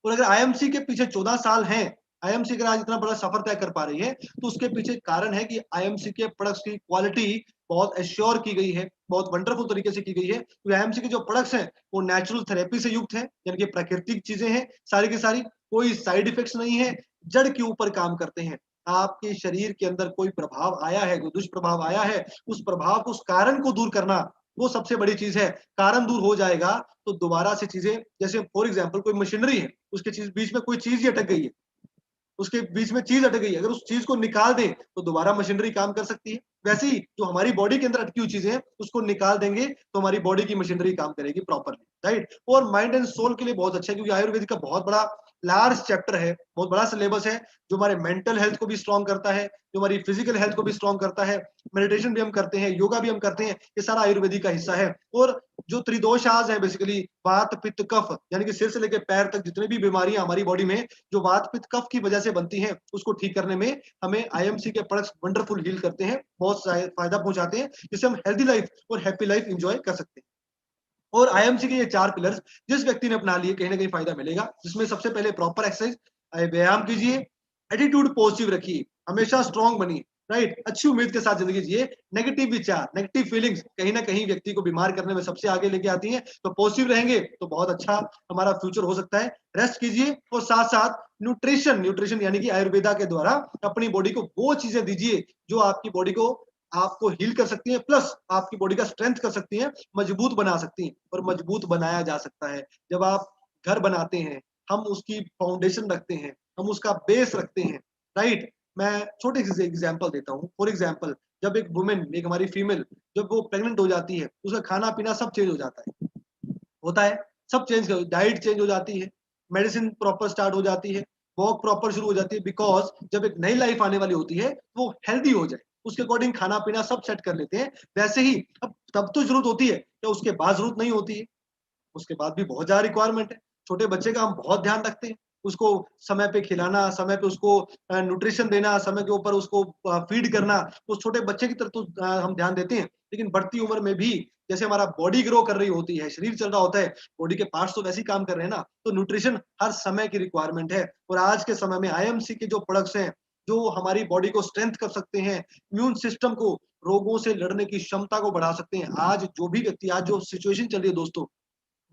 और अगर आईएमसी के पीछे 14 साल हैं, आईएमसी अगर आज इतना बड़ा सफर तय कर पा रही है, तो उसके पीछे कारण है कि आईएमसी के प्रोडक्ट्स की क्वालिटी बहुत एश्योर की गई है, बहुत वंडरफुल तरीके से की गई है। तो आईएमसी के जो प्रोडक्ट्स हैं वो नेचुरल थेरेपी से युक्त है, यानी कि प्राकृतिक चीजें हैं सारी की सारी, कोई साइड इफेक्ट्स नहीं है, जड़ के ऊपर काम करते हैं। आपके शरीर के अंदर कोई प्रभाव आया है, कोई दुष्प्रभाव आया है, उस प्रभाव को, उस कारण को दूर करना, वो सबसे बड़ी चीज है। कारण दूर हो जाएगा तो दोबारा से चीजें, जैसे फॉर एग्जांपल कोई मशीनरी है, उसके चीज बीच में कोई चीज ही अटक गई है, उसके बीच में चीज अटक गई है, अगर उस चीज को निकाल दें तो दोबारा मशीनरी काम कर सकती है। वैसे ही जो हमारी बॉडी के अंदर अटकी हुई चीजें हैं उसको निकाल देंगे तो हमारी बॉडी की मशीनरी काम करेगी प्रॉपरली, राइट। और माइंड एंड सोल के लिए बहुत अच्छा है, क्योंकि आयुर्वेद का बहुत बड़ा लार्ज चैप्टर है, बहुत बड़ा सिलेबस है, जो हमारे मेंटल हेल्थ को भी स्ट्रॉन्ग करता है, जो हमारी फिजिकल हेल्थ को भी स्ट्रॉन्ग करता है। मेडिटेशन भी हम करते हैं, योगा भी हम करते हैं, ये सारा आयुर्वेदिक का हिस्सा है। और जो त्रिदोषाज है बेसिकली वात पित्त कफ, यानी कि सिर से लेकर पैर तक जितनी भी बीमारियां हमारी बॉडी में जो वात पित्त कफ की वजह से बनती हैं, उसको ठीक करने में हमें आईएमसी के प्रोडक्ट्स वंडरफुल हील करते हैं, बहुत फायदा पहुंचाते हैं, जिससे हम हेल्दी लाइफ और हैप्पी लाइफ एंजॉय कर सकते हैं। और आईएमसी के ये 4 पिलर्स जिस व्यक्ति ने अपना लिए कहीं ना कहीं फायदा मिलेगा, जिसमें सबसे पहले प्रॉपर एक्सरसाइज, व्यायाम कीजिए, एटीट्यूड पॉजिटिव रखिए, हमेशा स्ट्रांग बनिए, राइट, अच्छी उम्मीद के साथ जिंदगी जिए। नेगेटिव विचार, नेगेटिव फीलिंग्स कहीं ना कहीं व्यक्ति को बीमार करने में सबसे आगे लेके आती हैं, तो पॉजिटिव रहेंगे तो बहुत अच्छा हमारा फ्यूचर हो सकता है। रेस्ट कीजिए और साथ साथ न्यूट्रिशन, न्यूट्रिशन यानी कि आयुर्वेदा के द्वारा अपनी बॉडी को वो चीजें दीजिए जो आपकी बॉडी को, आपको हील कर सकती हैं, प्लस आपकी बॉडी का स्ट्रेंथ कर सकती हैं, मजबूत बना सकती हैं। और मजबूत बनाया जा सकता है जब आप घर बनाते हैं, हम उसकी फाउंडेशन रखते हैं, हम उसका बेस रखते हैं, राइट। मैं छोटे से एग्जांपल देता हूँ। फॉर एग्जांपल, जब एक वुमेन, एक हमारी फीमेल, जब वो प्रेग्नेंट हो जाती है, उसका खाना पीना सब चेंज हो जाता है, होता है, सब चेंज, डाइट चेंज हो जाती है, मेडिसिन प्रॉपर स्टार्ट हो जाती है, वॉक प्रॉपर शुरू हो जाती है, बिकॉज जब एक नई लाइफ आने वाली होती है वो हेल्दी हो जाए, उसके अकॉर्डिंग खाना पीना सब सेट कर लेते हैं। वैसे ही अब तब तो जरूरत होती है, क्या उसके बाद जरूरत नहीं होती है? उसके बाद भी बहुत ज्यादा रिक्वायरमेंट है। छोटे बच्चे का हम बहुत ध्यान रखते हैं, उसको समय पे खिलाना, समय पे उसको न्यूट्रिशन देना, समय के ऊपर उसको फीड करना, उस छोटे बच्चे की तरफ तो हम ध्यान देते हैं। लेकिन बढ़ती उम्र में भी जैसे हमारा बॉडी ग्रो कर रही होती है, शरीर चल रहा होता है, बॉडी के पार्ट्स तो वैसे ही काम कर रहे हैं ना, तो न्यूट्रिशन हर समय की रिक्वायरमेंट है। और आज के समय में आईएमसी के जो प्रोडक्ट्स हैं, जो हमारी बॉडी को स्ट्रेंथ कर सकते हैं, इम्यून सिस्टम को, रोगों से लड़ने की क्षमता को बढ़ा सकते हैं। आज जो भी व्यक्ति, आज जो सिचुएशन चल रही है दोस्तों,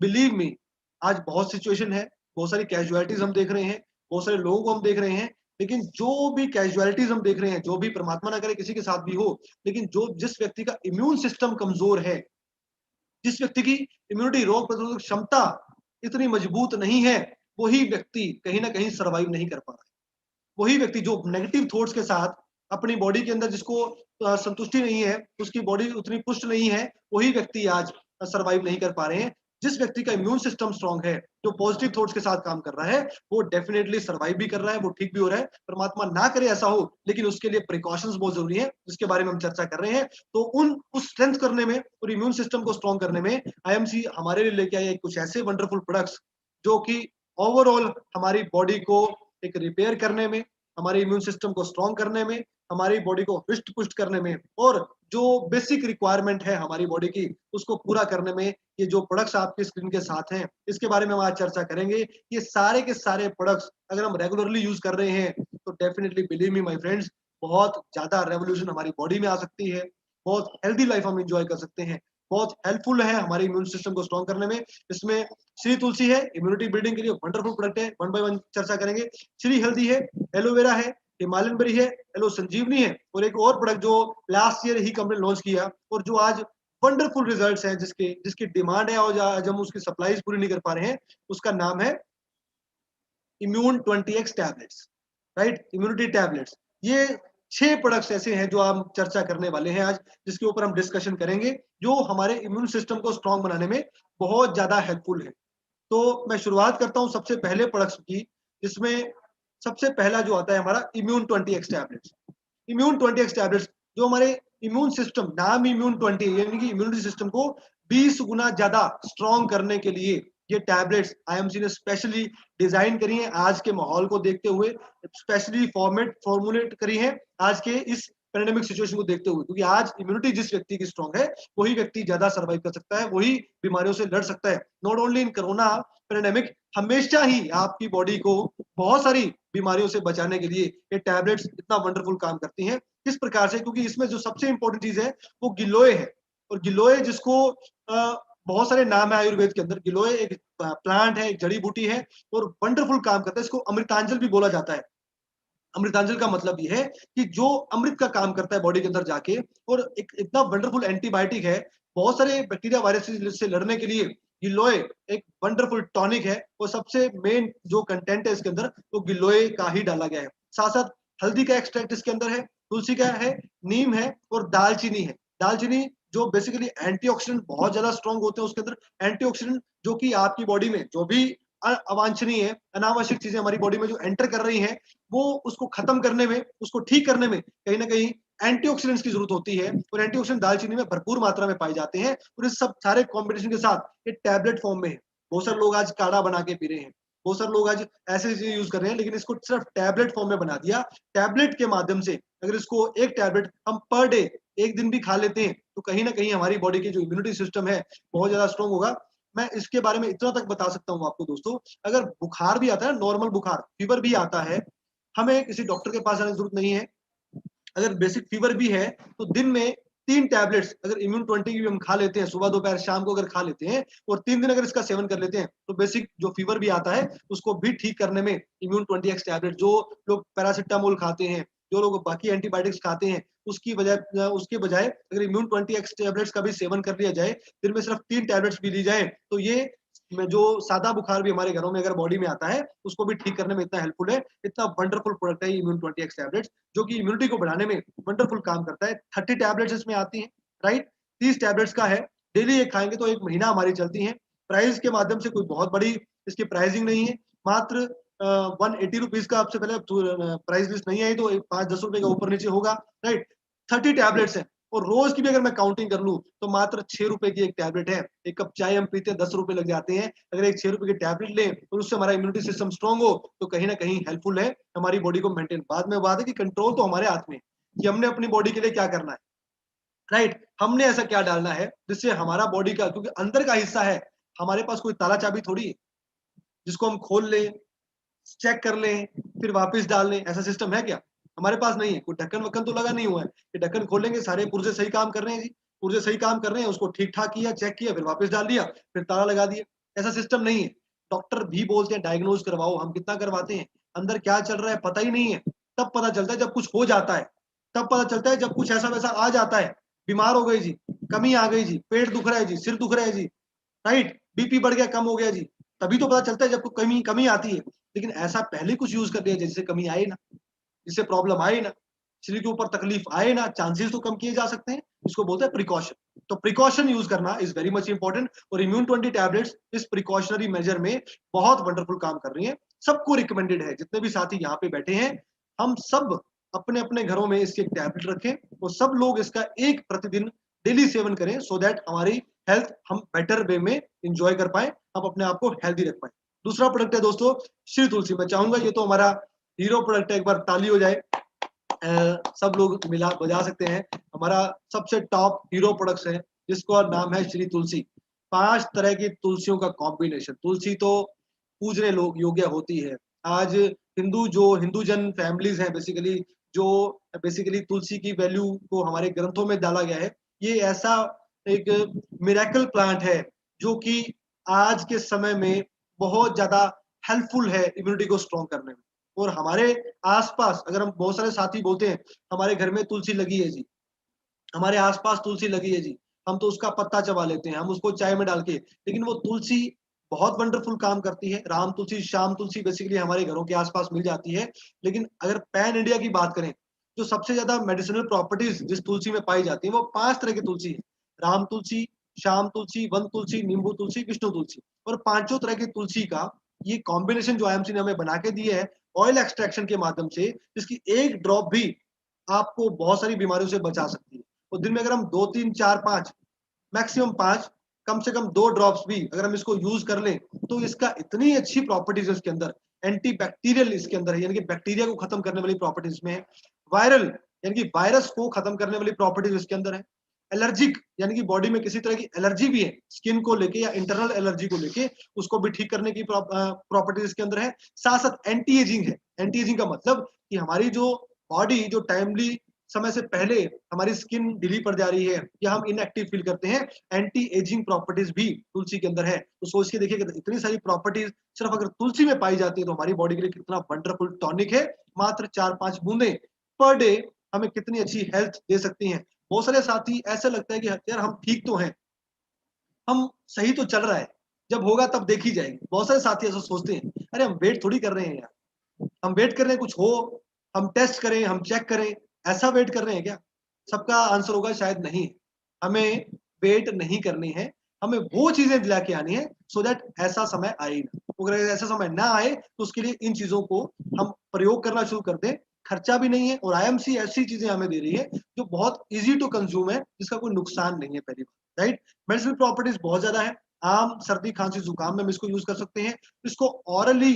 बिलीव मी, आज बहुत सिचुएशन है, बहुत सारी कैजुअलिटीज हम देख रहे हैं, बहुत सारे लोगों को हम देख रहे हैं। लेकिन जो भी कैजुअलिटीज हम देख रहे हैं, जो भी, परमात्मा ना करे किसी के साथ भी हो, लेकिन जो जिस व्यक्ति का इम्यून सिस्टम कमजोर है, जिस व्यक्ति की इम्यूनिटी, रोग प्रतिरोधक क्षमता इतनी मजबूत नहीं है, वही व्यक्ति कहीं ना कहीं सर्वाइव नहीं कर पा रहा है। वही व्यक्ति जो नेगेटिव थॉट्स के साथ अपनी बॉडी के अंदर, जिसको संतुष्टि नहीं है, उसकी बॉडी उतनी पुष्ट नहीं है, वही व्यक्ति आज सरवाइव नहीं कर पा रहे हैं। जिस व्यक्ति का इम्यून सिस्टम स्ट्रांग है, जो पॉजिटिव थॉट्स के साथ काम कर रहा है, वो डेफिनेटली सर्वाइव भी कर रहा है, वो ठीक भी हो रहा है। परमात्मा ना करे ऐसा हो, लेकिन उसके लिए प्रिकॉशंस बहुत जरूरी है, जिसके बारे में हम चर्चा कर रहे हैं। तो उस स्ट्रेंथ करने में और इम्यून सिस्टम को स्ट्रांग करने में आईएमसी हमारे लिए लेके आई है कुछ ऐसे वंडरफुल प्रोडक्ट्स, जो कि ओवरऑल हमारी बॉडी को एक रिपेयर करने में, हमारे इम्यून सिस्टम को स्ट्रांग करने में, हमारी बॉडी को हृष्ट पुष्ट करने में, और जो बेसिक रिक्वायरमेंट है हमारी बॉडी की, उसको पूरा करने में ये जो प्रोडक्ट्स आपकी स्क्रीन के साथ हैं, इसके बारे में हम आज चर्चा करेंगे। ये सारे के सारे प्रोडक्ट्स अगर हम रेगुलरली यूज कर रहे हैं, तो definitely believe me my friends, बहुत ज्यादा रेवोल्यूशन हमारी बॉडी में आ सकती है, बहुत हेल्दी लाइफ हम एंजॉय कर सकते हैं, बहुत हेल्पफुल है हमारे इम्यून सिस्टम को स्ट्रॉन्ग करने में। इसमें श्री तुलसी है, इम्यूनिटी बिल्डिंग के लिए वंडरफुल प्रोडक्ट है, वन बाय वन चर्चा करेंगे। श्री हल्दी है, एलोवेरा है, हिमालयन बेरी है, एलो संजीवनी है, और एक और प्रोडक्ट जो लास्ट ईयर ही कंपनी लॉन्च किया और जो आज वंडरफुल रिजल्ट्स हैं, जिसके जिसकी डिमांड है और आज हम उसकी सप्लाईज पूरी नहीं कर पा रहे हैं, उसका नाम है immune 20x tablets, right, immunity tablets. ये 6 प्रोडक्ट्स ऐसे हैं जो हम चर्चा करने वाले हैं आज, जिसके ऊपर हम डिस्कशन करेंगे, जो हमारे इम्यून सिस्टम को स्ट्रॉन्ग बनाने में बहुत ज्यादा हेल्पफुल है। तो मैं शुरुआत करता हूँ सबसे पहले प्रोडक्ट्स की, जिसमें सबसे पहला जो आता है हमारा immune 20x tablets. Immune 20x tablets जो हमारे इम्यून सिस्टम, नाम इम्यून 20 यानी कि इम्यूनिटी सिस्टम को 20 गुना ज्यादा स्ट्रॉन्ग करने के लिए ये टैबलेट्स आईएमसी ने स्पेशली डिजाइन करी हैं, आज के माहौल को देखते हुए स्पेशली फॉर्मुलेट करी हैं आज के इस पैंडेमिक सिचुएशन को देखते हुए, क्योंकि आज इम्यूनिटी जिस व्यक्ति की स्ट्रॉन्ग है वही व्यक्ति ज्यादा सर्वाइव कर सकता है, वही बीमारियों से लड़ सकता है। Not only in corona pandemic, हमेशा ही आपकी बॉडी को बहुत सारी बीमारियों से बचाने के लिए ये टैबलेट्स इतना वंडरफुल काम करती हैं। किस प्रकार से? क्योंकि इसमें जो सबसे इंपॉर्टेंट चीज है वो गिलोय है, और गिलोय जिसको बहुत सारे नाम है आयुर्वेद के अंदर। गिलोय एक प्लांट है, एक जड़ी बूटी है और वंडरफुल काम करता है। इसको अमृतांजल भी बोला जाता है। अमृतांजल का मतलब ये है कि जो अमृत का काम करता है बॉडी के अंदर जाके, और एक इतना वंडरफुल एंटीबायोटिक है बहुत सारे बैक्टीरिया वायरस से लड़ने के लिए। गिलोय एक वंडरफुल टॉनिक है, और सबसे मेन जो कंटेंट है इसके अंदर वो गिलोय का ही डाला गया है। साथ साथ हल्दी का एक्सट्रैक्ट इसके अंदर है, तुलसी का है, नीम है और दालचीनी है। दालचीनी जो बेसिकली एंटीऑक्सीडेंट बहुत ज्यादा स्ट्रॉन्ग होते हैं उसके अंदर। एंटीऑक्सीडेंट जो कि आपकी बॉडी में जो भी अवांछनीय अनावश्यक चीजें हमारी बॉडी में जो एंटर कर रही हैं, वो उसको खत्म करने में, उसको ठीक करने में कहीं ना कहीं एंटीऑक्सीडेंट्स की जरूरत होती है, और एंटीऑक्सीडेंट दालचीनी में भरपूर मात्रा में पाए जाते हैं। और इस सब सारे कॉम्बिनेशन के साथ ये टैबलेट फॉर्म में है। बहुत सारे लोग आज काढ़ा बना के पी रहे हैं, बहुत सारे लोग आज ऐसे चीजें यूज कर रहे हैं, लेकिन इसको सिर्फ टैबलेट फॉर्म में बना दिया। टैबलेट के माध्यम से अगर इसको एक टैबलेट हम पर डे एक दिन भी खा लेते हैं, तो कहीं ना कहीं हमारी बॉडी की जो इम्यूनिटी सिस्टम है बहुत ज्यादा स्ट्रॉन्ग होगा। मैं इसके बारे में इतना तक बता सकता हूँ आपको दोस्तों, अगर बुखार भी आता है, नॉर्मल बुखार फीवर भी आता है, हमें किसी डॉक्टर के पास जाने की जरूरत नहीं है। अगर बेसिक फीवर भी है तो दिन में 3 टैबलेट्स अगर इम्यून 20 की भी हम खा लेते हैं, सुबह दोपहर शाम को अगर खा लेते हैं और 3 दिन अगर इसका सेवन कर लेते हैं, तो बेसिक जो फीवर भी आता है उसको भी ठीक करने में इम्यून 20x टैबलेट, जो लोग पैरासिटामोल खाते हैं, जो लोग बाकी एंटीबायोटिक्स खाते हैं, उसके बजाय अगर इम्यून 20x टैबलेट्स का भी सेवन कर लिया जाए, दिन में सिर्फ 3 टैबलेट्स भी ली जाए, तो ये जो सादा बुखार भी हमारे घरों में अगर बॉडी में आता है उसको भी ठीक करने में इतना हेल्पफुल है। इतना वंडरफुल प्रोडक्ट है इम्यून 20x टैबलेट्स, जो कि इम्यूनिटी को बढ़ाने में वंडरफुल काम करता है। 30 टैबलेट्स इसमें आती हैं, राइट, 30 टैबलेट्स का है। डेली एक खाएंगे तो 1 महीना हमारी चलती है। प्राइस के माध्यम से कोई बहुत बड़ी इसकी प्राइसिंग नहीं है, मात्र 180 रुपीज का। आपसे पहले प्राइस लिस्ट नहीं आई तो 5-10 रुपए का ऊपर नीचे होगा, राइट। 30 टैबलेट्स हैं, और रोज की भी अगर मैं काउंटिंग कर लूं तो मात्र 6 रुपए की एक टैबलेट है। एक कप चाय हम पीते हैं 10 रुपए लग जाते हैं, अगर एक 6 रुपए की टैबलेट लें और उससे हमारा इम्यूनिटी सिस्टम स्ट्रॉन्ग हो तो कहीं ना कहीं हेल्पफुल है हमारी बॉडी को मेंटेन। बाद में बात है कि कंट्रोल तो हमारे हाथ में है कि हमने अपनी बॉडी के लिए क्या करना है, राइट। हमने ऐसा क्या डालना है जिससे हमारा बॉडी का, क्योंकि अंदर का हिस्सा है, हमारे पास कोई ताला चाबी थोड़ी है जिसको हम खोल लें, चेक कर लें, फिर वापस डाल लें, ऐसा सिस्टम है क्या? हमारे पास नहीं है। कोई ढक्कन वक्कन तो लगा नहीं हुआ है कि ढक्कन खोलेंगे सारे पुर्जे सही काम कर रहे हैं जी, पुर्जे सही काम कर रहे हैं, उसको ठीक ठाक किया, चेक किया, फिर वापस डाल दिया, फिर ताला लगा दिया। ऐसा सिस्टम नहीं है। डॉक्टर भी बोलते हैं डायग्नोज करवाओ, हम कितना करवाते हैं, अंदर क्या चल रहा है पता ही नहीं है। तब पता चलता है जब कुछ हो जाता है, तब पता चलता है जब कुछ ऐसा वैसा आ जाता है, बीमार हो गई जी, कमी आ गई जी, पेट दुख रहा है जी, सिर दुख रहा है जी, राइट, बीपी बढ़ गया, कम हो गया जी, तभी तो पता चलता है जब कोई कमी कमी आती है। लेकिन ऐसा पहले कुछ यूज कर लिया जिससे कमी आए ना, जिससे प्रॉब्लम आए ना, शरीर के ऊपर तकलीफ आए ना, चांसेस तो कम किए जा सकते हैं। इसको बोलते हैं प्रिकॉशन। तो प्रिकॉशन यूज करना इज वेरी मच इंपॉर्टेंट, और इम्यून 20 टैबलेट्स इस प्रिकॉशनरी मेजर में बहुत वंडरफुल काम कर रही है। सबको रिकमेंडेड है, जितने भी साथी यहाँ पे बैठे हैं, हम सब अपने अपने घरों में इसके एक टैबलेट रखें और सब लोग इसका एक प्रतिदिन डेली सेवन करें, सो दैट हमारी हेल्थ हम बेटर वे में इंजॉय कर पाए, हम अपने आप को हेल्दी रख पाए। दूसरा प्रोडक्ट है दोस्तों श्री तुलसी। मैं चाहूंगा ये तो हमारा हीरो प्रोडक्ट है, एक बार ताली हो जाए, सब लोग मिला बजा सकते हैं। हमारा सबसे टॉप हीरो प्रोडक्ट्स है जिसका नाम है श्री तुलसी। 5 तरह की तुलसियों का कॉम्बिनेशन। तुलसी तो पूजने लोग योग्य होती है। आज हिंदू जन फैमिलीज हैं बेसिकली, जो बेसिकली तुलसी की वैल्यू को हमारे ग्रंथों में डाला गया है, ये ऐसा एक मिरेकल प्लांट है जो कि आज के समय में बहुत ज़्यादा हेल्पफुल है इम्यूनिटी को स्ट्रॉन्ग करने में। और हमारे आस-पास अगर हम बहुत सारे साथी बोलते हैं, हमारे घर में तुलसी लगी है जी, हमारे आस-पास तुलसी लगी है जी, हम तो उसका पत्ता चबा लेते हैं, हम उसको चाय में डाल के, लेकिन वो तुलसी बहुत वंडरफुल काम करती है। राम तुलसी, श्याम तुलसी बेसिकली हमारे घरों के आस-पास मिल जाती है। लेकिन अगर पैन इंडिया की बात करें, जो सबसे ज़्यादा मेडिसिनल प्रॉपर्टीज़ जिस तुलसी में पाई जाती है, वो 5 तरह की तुलसी है। राम तुलसी, श्याम तुलसी, वन तुलसी, नींबू तुलसी, विष्णु तुलसी, और पाँचों तरह की तुलसी का ये कॉम्बिनेशन जो आईएमसी ने हमें बना के दिया है, ऑयल एक्सट्रैक्शन के माध्यम से, जिसकी एक ड्रॉप भी आपको बहुत सारी बीमारियों से बचा सकती है। और दिन में अगर हम 2, 3, 4, 5 मैक्सिमम 5 कम से कम 2 ड्रॉप्स भी अगर हम इसको यूज़ कर लें, तो इसका इतनी अच्छी प्रॉपर्टीज़ है इसके अंदर, एंटी बैक्टीरियल इसके अंदर है, यानी कि बैक्टीरिया को खत्म करने वाली प्रॉपर्टीज़ इसमें है। वायरल यानी कि वायरस को खत्म करने वाली प्रॉपर्टीज़ इसके अंदर है। एलर्जिक यानी कि बॉडी में किसी तरह की एलर्जी भी है, स्किन को लेके या इंटरनल एलर्जी को लेके, उसको भी ठीक करने की प्रॉपर्टीज़ इसके अंदर है। साथ-साथ एंटी एजिंग है। एंटी एजिंग का मतलब कि हमारी जो बॉडी जो टाइमली समय से पहले हमारी स्किन ढीली पड़ जा रही है या हम इनएक्टिव फील करते हैं, एंटी एजिंग प्रॉपर्टीज भी तुलसी के अंदर है। तो सोच के देखिए कि इतनी सारी प्रॉपर्टीज सिर्फ अगर तुलसी में पाई जाती है तो हमारी बॉडी के लिए कितना वंडरफुल टॉनिक है। मात्र 4-5 बूंदे पर डे हमें कितनी अच्छी हेल्थ दे सकती हैं। बहुत सारे साथी ऐसा लगता है कि यार हम ठीक तो हैं, हम सही तो चल रहा है, जब होगा तब देखी जाएगी। बहुत सारे साथी ऐसा सोचते हैं, अरे हम वेट थोड़ी कर रहे हैं यार, हम वेट कर रहे हैं कुछ हो, हम टेस्ट करें, हम चेक करें, ऐसा वेट कर रहे हैं क्या? सबका आंसर होगा शायद नहीं। हमें वेट नहीं करनी है, हमें वो चीज़ें दिला के आनी है सो दैट ऐसा समय आए ही ना। अगर ऐसा समय ना आए तो उसके लिए इन चीज़ों को हम प्रयोग करना शुरू कर दें, खर्चा भी नहीं है और आईएमसी ऐसी चीज़ें हमें दे रही है जो बहुत ईज़ी टू कंज़्यूम है, जिसका कोई नुकसान नहीं है पहली बात, राइट? मेडिसिनल प्रॉपर्टीज़ बहुत ज़्यादा है। आम सर्दी, खाँसी, जुकाम में हम इसको यूज़ कर सकते हैं। इसको ओरली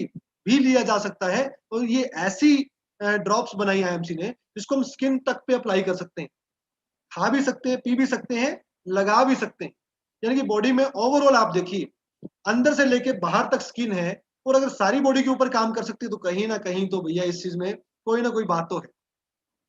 भी लिया जा सकता है और ये ऐसी ड्रॉप्स बनाई आईएमसी ने जिसको हम स्किन तक पे अप्लाई कर सकते हैं। खा भी सकते हैं, पी भी सकते हैं, लगा भी सकते हैं। यानी कि बॉडी में ओवरऑल आप देखिए, अंदर से लेके बाहर तक स्किन है और अगर सारी बॉडी के ऊपर काम कर सकती है तो कहीं न कहीं तो भैया इस चीज़ में कोई न कोई बात तो है,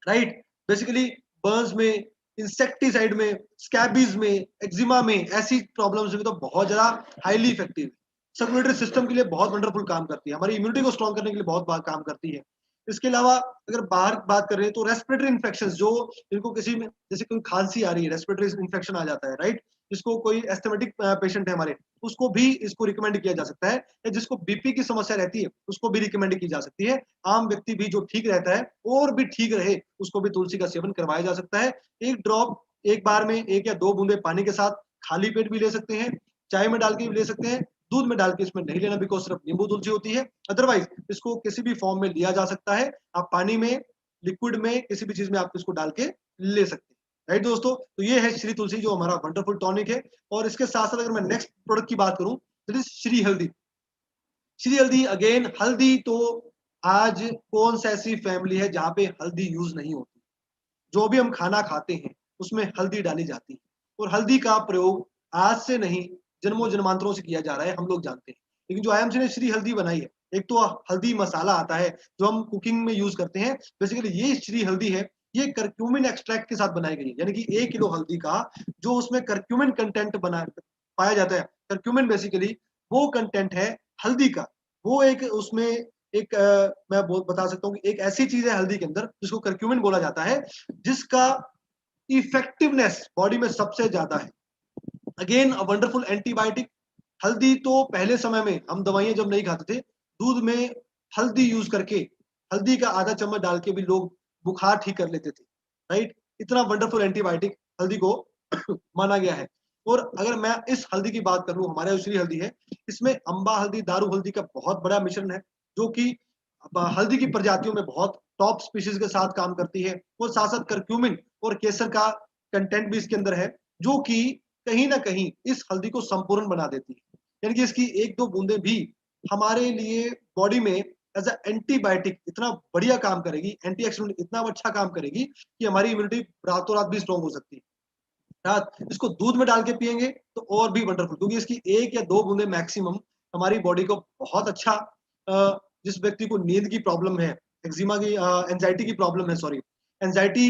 राइट? बेसिकली बर्न्स में, इंसेक्टिसाइड में, स्कैबीज़ में, एक्जिमा में, ऐसी प्रॉब्लम्स में तो बहुत ज़्यादा हाइली इफेक्टिव है। सर्कुलेटरी सिस्टम के लिए बहुत वंडरफुल काम करती है, हमारी इम्यूनिटी को स्ट्रॉन्ग करने के लिए बहुत काम करती है। इसके अलावा अगर बाहर बात कर रहे हैं तो रेस्पिरेटरी इन्फेक्शंस जो जिनको किसी में जैसे कोई खांसी आ रही है, रेस्पिरेटरी इन्फेक्शन आ जाता है, राइट? जिसको कोई एस्थमेटिक पेशेंट है हमारे, उसको भी इसको रिकमेंड किया जा सकता है या जिसको बीपी की समस्या रहती है, उसको भी रिकमेंड की जा सकती है। आम व्यक्ति भी जो ठीक रहता है और भी ठीक रहे, उसको भी तुलसी का सेवन करवाया जा सकता है। एक ड्रॉप एक बार में 1 या 2 बूंदे पानी के साथ खाली पेट भी ले सकते हैं, चाय में डाल के भी ले सकते हैं, दूध में डाल के इसमें नहीं लेना बिकॉज़ सिर्फ नींबू तुलसी होती है। अदरवाइज़ इसको किसी भी फॉर्म में लिया जा सकता है। आप पानी में, लिक्विड में, किसी भी चीज़ में आप इसको डाल के ले सकते हैं। राइट दोस्तों? तो ये है श्री तुलसी जो हमारा वंडरफुल टॉनिक है और इसके साथ-साथ अगर मैं नेक्स्ट प्रोडक्ट की बात करूँ, दैट इज़ श्री हल्दी। श्री हल्दी अगेन हल्दी तो आज कौन-सा ऐसी फैमिली है जहाँ पे हल्दी यूज़ नहीं होती? जो भी हम खाना खाते हैं, उसमें हल्दी डाली जाती है और हल्दी का प्रयोग आज से नहीं, जन्मों-जन्मांतरों से किया जा रहा है, हम लोग जानते हैं। लेकिन जो आईएमसी ने श्री हल्दी बनाई है, एक तो हल्दी मसाला आता है, जो हम कुकिंग में यूज़ करते हैं। बेसिकली ये श्री हल्दी है, ये करक्यूमिन एक्सट्रैक्ट के साथ बनाई गई है। यानी कि 1 किलो हल्दी का जो उसमें करक्यूमिन कंटेंट बना पाया जाता है। करक्यूमिन बेसिकली वो कंटेंट है हल्दी का। वो एक उसमें एक मैं बो बता सकता हूँ कि एक ऐसी चीज़ है हल्दी के अंदर, जिसको करक्यूमिन बोला जाता है, जिसका इफेक्टिवनेस बॉडी में सबसे ज़्यादा है। Again a wonderful antibiotic. हल्दी तो पहले समय में हम दवाइयाँ जब नहीं खाते थे, दूध में हल्दी यूज़ करके, हल्दी का आधा चम्मच डाल के भी लोग बुखार ठीक कर लेते थे, राइट? इतना वंडरफुल एंटीबायोटिक हल्दी को माना गया है। और अगर मैं इस हल्दी की बात कर लूँ, हमारे जो श्री हल्दी है, इसमें अम्बा हल्दी, दारू हल्दी का बहुत बड़ा मिश्रण है, जो कि हल्दी की प्रजातियों में बहुत टॉप स्पीशीज़ के साथ काम करती है और साथ-साथ करक्यूमिन और केसर का कंटेंट भी इसके अंदर है, जो कि कहीं न कहीं इस हल्दी को संपूर्ण बना देती है। यानी कि इसकी 1-2 बूंदें भी हमारे लिए बॉडी में एज़ अ एंटीबायोटिक इतना बढ़िया काम करेगी, एंटीऑक्सीडेंट इतना अच्छा काम करेगी कि हमारी इम्यूनिटी रातों-रात भी स्ट्रॉन्ग हो सकती है। रात इसको दूध में डाल के पिएँगे तो और भी वंडरफुल, क्योंकि इसकी 1 या 2 बूंदें मैक्सिमम हमारी बॉडी को बहुत अच्छा जिस व्यक्ति को नींद की प्रॉब्लम है, एक्जिमा की एंजाइटी की प्रॉब्लम है, सॉरी एंजाइटी,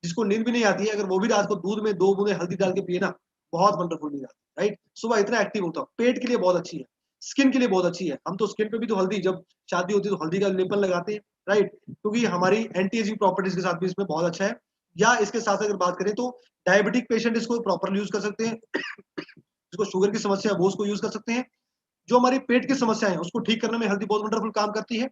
जिसको नींद भी नहीं आती है, अगर वो भी रात को दूध में 2 बूंदे हल्दी डाल के पिए ना, बहुत वंडरफुल नींद आती है, राइट। सुबह इतना एक्टिव होता है, पेट के लिए बहुत अच्छी है, स्किन के लिए बहुत अच्छी है। हम तो स्किन पे भी तो हल्दी, जब शादी होती है तो हल्दी का लेपन लगाते हैं, राइट, क्योंकि हमारी एंटी एजिंग प्रॉपर्टीज के साथ भी इसमें बहुत अच्छा है। या इसके साथ अगर बात करें तो डायबिटिक पेशेंट इसको प्रॉपरली यूज कर सकते हैं, जिसको शुगर की समस्या है वो उसको यूज कर सकते हैं। जो हमारी पेट की समस्या है उसको ठीक करने में हल्दी बहुत वंडरफुल काम करती है।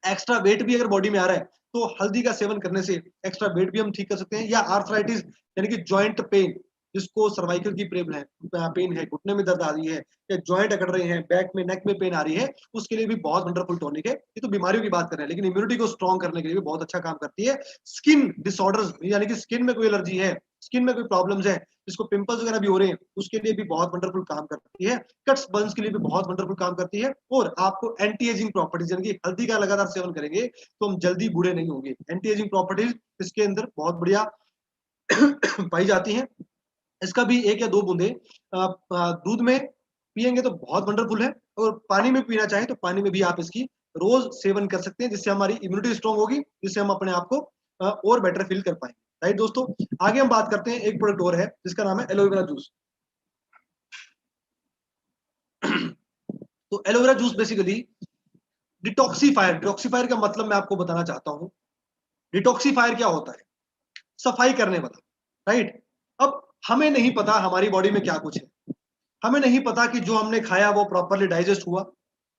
एक्स्ट्रा वेट भी अगर बॉडी में आ रहा है तो हल्दी का सेवन करने से एक्स्ट्रा वेट भी हम ठीक कर सकते हैं। या आर्थराइटिस यानी कि जॉइंट पेन, जिसको सर्वाइकल की पेन है, घुटने में दर्द आ रही है, या जॉइंट अकड़ रहे हैं, बैक में नेक में पेन आ रही है, उसके लिए भी बहुत वंडरफुल टॉनिक है। ये तो बीमारियों की बात कर रहे हैं, लेकिन इम्यूनिटी को स्ट्रॉन्ग करने के लिए भी बहुत अच्छा काम करती है। स्किन डिसऑर्डर्स यानी कि स्किन में कोई एलर्जी है, स्किन में कोई प्रॉब्लम्स है, जिसको पिंपल्स वगैरह भी हो रहे हैं, उसके लिए भी बहुत वंडरफुल काम करती है। कट्स बर्न्स के लिए भी बहुत वंडरफुल काम करती है। और आपको एंटी एजिंग प्रॉपर्टीज यानी कि हल्दी का लगातार सेवन करेंगे तो हम जल्दी बूढ़े नहीं होंगे। एंटी एजिंग प्रॉपर्टीज इसके अंदर बहुत बढ़िया पाई जाती हैं। इसका भी 1 या 2 बूंदे दूध में पिएंगे तो बहुत वंडरफुल है। और पानी में पीना चाहें तो पानी में भी आप इसकी रोज सेवन कर सकते हैं, जिससे हमारी इम्यूनिटी स्ट्रांग होगी, जिससे हम अपने आप को और बेटर फील कर पाएंगे, राइट दोस्तों। आगे हम बात करते हैं, एक प्रोडक्ट और है जिसका नाम है एलोवेरा जूस। तो एलोवेरा जूस बेसिकली डिटॉक्सीफायर का मतलब मैं आपको बताना चाहता हूं। डिटॉक्सीफायर क्या होता है? सफाई करने वाला, राइट। अब हमें नहीं पता हमारी बॉडी में क्या कुछ है, हमें नहीं पता कि जो हमने खाया वो प्रॉपरली डाइजेस्ट हुआ,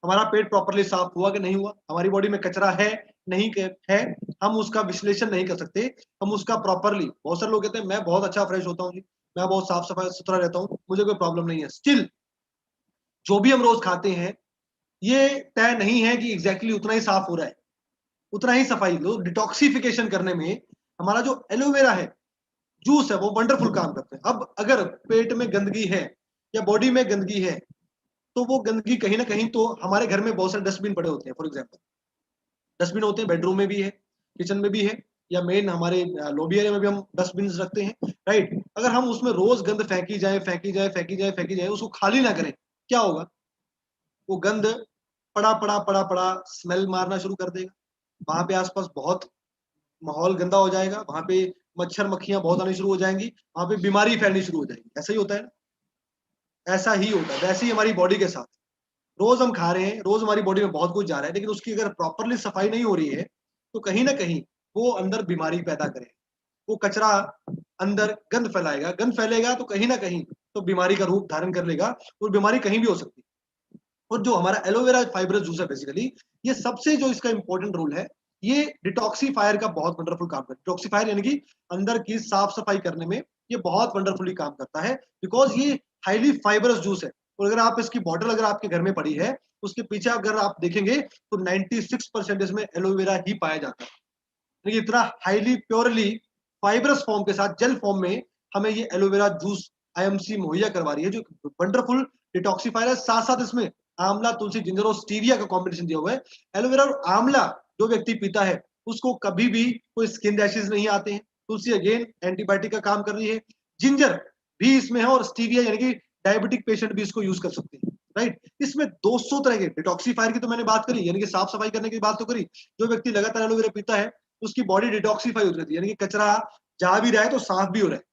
हमारा पेट प्रॉपरली साफ हुआ कि नहीं हुआ, हमारी बॉडी में कचरा है नहीं है, हम उसका विश्लेषण नहीं कर सकते। हम उसका प्रॉपरली, बहुत सारे लोग कहते हैं मैं बहुत अच्छा फ्रेश होता हूँ जी, मैं बहुत साफ सफाई सुथरा रहता हूँ, मुझे कोई प्रॉब्लम नहीं है। स्टिल जो भी हम रोज खाते हैं ये तय नहीं है कि एग्जैक्टली उतना ही साफ हो रहा है, उतना ही सफाई। डिटॉक्सिफिकेशन करने में हमारा जो एलोवेरा है, जूस है, वो वंडरफुल काम करते हैं। अब अगर पेट में गंदगी है या बॉडी में गंदगी है, तो वो गंदगी कहीं ना कहीं, तो हमारे घर में बहुत सारे डस्टबिन पड़े होते हैं, फॉर एग्जाम्पल डस्टबिन होते हैं, बेडरूम में भी है, किचन में भी है, या मेन हमारे लॉबी एरिया में भी हम डस्टबिन रखते हैं, राइट। अगर हम उसमें रोज गंद फेंकी जाए फेंकी जाए फेंकी जाए फेंकी जाए, उसको खाली ना करें, क्या होगा? वो गंद पड़ा पड़ा पड़ा पड़ा स्मेल मारना शुरू कर देगा, वहां पे आसपास बहुत माहौल गंदा हो जाएगा, वहां पे मच्छर मक्खियां बहुत आनी शुरू हो जाएंगी, वहां पे बीमारी फैलनी शुरू हो जाएगी। ऐसा ही होता है ना, ऐसा ही होता है। वैसे ही हमारी बॉडी के साथ, रोज हम खा रहे हैं, रोज हमारी बॉडी में बहुत कुछ जा रहा है, लेकिन उसकी अगर प्रॉपरली सफाई नहीं हो रही है तो कहीं ना कहीं वो अंदर बीमारी पैदा करे। वो कचरा अंदर गंद फैलाएगा, गंद फैलेगा तो कहीं ना कहीं तो बीमारी का रूप धारण कर लेगा, और बीमारी कहीं भी हो सकती है। और जो हमारा एलोवेरा फाइबरस जूस है बेसिकली, ये सबसे जो इसका इंपॉर्टेंट रोल है, ये डिटॉक्सीफायर का बहुत वंडरफुल काम करता है। डिटॉक्सीफायर यानी कि अंदर की साफ सफाई करने में ये बहुत वंडरफुली काम करता है, बिकॉज ये हाईली फाइबरस जूस है। और अगर आप इसकी बॉटल अगर आपके घर में पड़ी है, उसके पीछे अगर आप देखेंगे तो 96% इसमें एलोवेरा ही पाया जाता है। यानी कि इतना हाईली प्योरली फाइबरस फॉर्म के साथ जेल फॉर्म में हमें ये एलोवेरा जूस आईएमसी मुहैया करवा रही है, जो वंडरफुल डिटॉक्सीफायर है। साथ साथ इसमें आंवला, तुलसी, जिंजर और स्टीविया का कॉम्बिनेशन दिया हुआ है। एलोवेरा और आंवला जो व्यक्ति पीता है उसको कभी भी कोई स्किन रैशेज नहीं आते हैं। तुलसी अगेन एंटीबायोटिक का काम कर रही है, जिंजर भी इसमें है, और स्टीविया यानी कि डायबिटिक पेशेंट भी इसको यूज कर सकते हैं, राइट। इसमें 200 तरह के डिटॉक्सीफायर की तो मैंने बात करी, यानी कि साफ सफाई करने की बात तो करी। जो व्यक्ति लगातार एलोवेरा पीता है उसकी बॉडी डिटॉक्सीफाई होती रहती है, यानी कि कचरा जा भी रहा है तो साफ भी हो रहा है,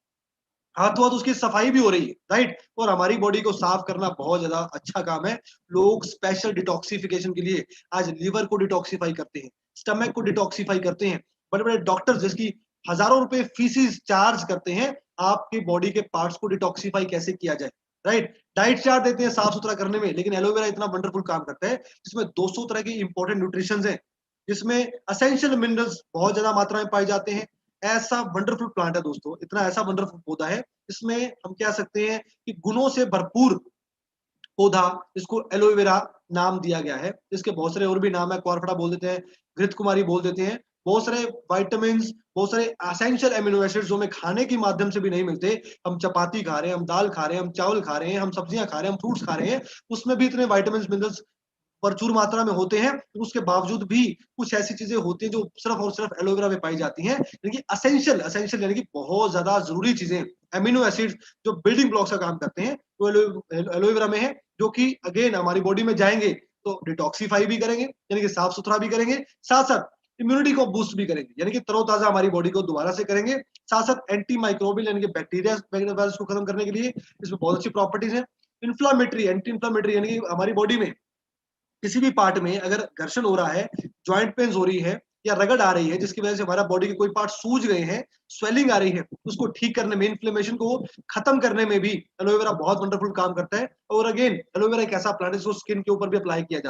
हाथों हाथ उसकी सफाई भी हो रही है, राइट। और हमारी बॉडी को साफ करना बहुत ज्यादा अच्छा काम है। लोग स्पेशल डिटॉक्सिफिकेशन के लिए आज लिवर को डिटॉक्सिफाई करते हैं, स्टमक को डिटॉक्सिफाई करते हैं। बड़े बड़े डॉक्टर्स जिसकी हजारों रुपए फीसिस चार्ज करते हैं आपके बॉडी के पार्ट्स को डिटॉक्सिफाई कैसे किया जाए, राइट। डाइट चार्ट देते हैं साफ सुथरा करने में, लेकिन एलोवेरा इतना वंडरफुल काम करता है जिसमें 200 तरह की इंपॉर्टेंट न्यूट्रिशन है, जिसमें असेंशियल मिनरल्स बहुत ज्यादा मात्रा में पाए जाते हैं। ऐसा वंडरफुल प्लांट है दोस्तों, इतना ऐसा वंडरफुल पौधा है, इसमें हम कह सकते हैं कि गुणों से भरपूर पौधा, इसको एलोवेरा नाम दिया गया है। इसके बहुत सारे और भी नाम है, क्वारफड़ा बोल देते हैं, घृत कुमारी बोल देते हैं। बहुत सारे वाइटामिन, बहुत सारे एसेंशियल एमिनो एसिड्स जो हमें खाने के माध्यम से भी नहीं मिलते, हम चपाती खा रहे हैं, हम दाल खा रहे हैं, हम चावल खा रहे हैं, हम सब्जियां खा रहे हैं, हम फ्रूट्स खा रहे हैं, उसमें भी इतने वाइटामिन मिनरल्स प्रचुर मात्रा में होते हैं। तो उसके बावजूद भी कुछ ऐसी चीजें होती हैं जो सिर्फ और सिर्फ एलोवेरा में पाई जाती हैं, यानी कि असेंशियल यानी कि बहुत ज्यादा जरूरी चीजें, एमिनो एसिड्स जो बिल्डिंग ब्लॉक्स का काम करते हैं, वो एलोवेरा में है, जो कि अगेन हमारी बॉडी में जाएंगे तो डिटॉक्सीफाई भी करेंगे, यानी कि साफ सुथरा भी करेंगे, साथ साथ इम्यूनिटी को बूस्ट भी करेंगे, यानी कि तरोताजा हमारी बॉडी को दोबारा से करेंगे। साथ साथ एंटी माइक्रोबियल यानी कि बैक्टीरिया वायरस को खत्म करने के लिए इसमें बहुत अच्छी प्रॉपर्टीज है। इन्फ्लामेटरी, एंटी इन्फ्लामेटरी यानी कि हमारी बॉडी में किसी भी पार्ट में अगर घर्षण हो रहा है, जॉइंट पेन्स हो रही है या रगड़ आ रही है जिसकी वजह से हमारा बॉडी के कोई पार्ट सूज गए हैं, स्वेलिंग आ रही है, उसको ठीक करने में, इन्फ्लेमेशन को खत्म करने में भी एलोवेरा बहुत वंडरफुल काम करता है। और अगेन एलोवेरा एक ऐसा प्लांट है जो स्किन के ऊपर भी अप्लाई किया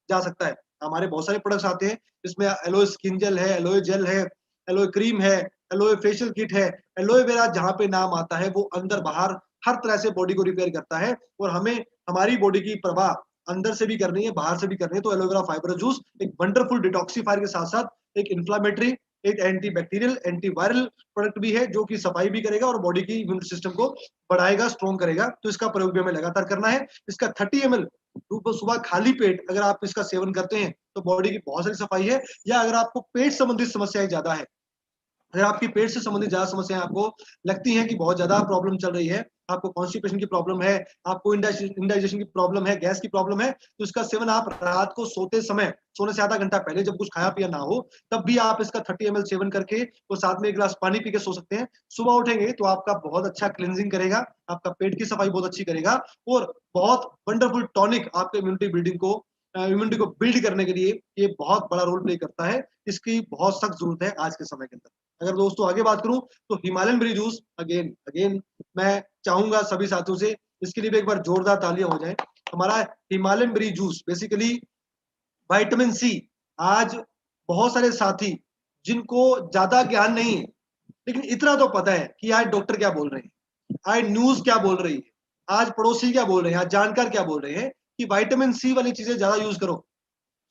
जा सकता है। हमारे बहुत सारे प्रोडक्ट्स आते हैं जिसमें एलोए स्किन जेल है, एलोए जेल है, एलोए क्रीम है, एलोए फेशियल किट है। एलोवेरा जहाँ पे नाम आता है वो अंदर बाहर हर तरह से बॉडी को रिपेयर करता है। और हमें हमारी बॉडी की परवाह अंदर से भी करनी है, बाहर से भी करनी है, तो एलोवेरा फाइबर जूस एक वंडरफुल डिटॉक्सिफायर के साथ-साथ एक इन्फ्लेमेटरी, एक anti bacterial, anti viral product भी है जो कि सफाई भी करेगा और बॉडी की इम्यून सिस्टम को बढ़ाएगा, स्ट्रॉन्ग करेगा। तो इसका प्रयोग भी हमें लगातार करना है। इसका 30 ml सुबह खाली पेट अगर आप इसका सेवन करते हैं तो बॉडी की बहुत सारी सफाई है। या अगर आपको पेट संबंधित समस्याएं ज्यादा है, अगर आपकी पेट से संबंधित ज्यादा समस्याएं आपको लगती हैं कि बहुत ज्यादा प्रॉब्लम चल रही है, आपको कॉन्स्टिपेशन की प्रॉब्लम है, आपको इंडाइजेशन की प्रॉब्लम है, गैस की प्रॉब्लम है, तो इसका सेवन आप रात को सोते समय, सोने से आधा घंटा पहले जब कुछ खाया पिया ना हो, तब भी आप इसका 30 ml सेवन करके और साथ में एक गिलास पानी पी के सो सकते हैं। सुबह उठेंगे तो आपका बहुत अच्छा क्लिनजिंग करेगा, आपका पेट की सफाई बहुत अच्छी करेगा और बहुत वंडरफुल टॉनिक आपके इम्यूनिटी को बिल्ड करने के लिए ये बहुत बड़ा रोल प्ले करता है। इसकी बहुत सख्त जरूरत है आज के समय के अंदर। अगर दोस्तों आगे बात करूं तो Himalayan berry juice, again again मैं चाहूंगा सभी साथियों से इसके लिए भी एक बार जोरदार तालियां हो जाएं। हमारा Himalayan berry juice basically vitamin C, आज बहुत सारे साथी जिनको ज्यादा ज्ञान नहीं है लेकिन इतना तो पता है कि आज डॉक्टर क्या बोल रहे हैं, आज न्यूज क्या बोल रही है, आज पड़ोसी क्या बोल रहे हैं, आज जानकार क्या बोल रहे हैं कि विटामिन सी वाली चीजें ज्यादा यूज करो।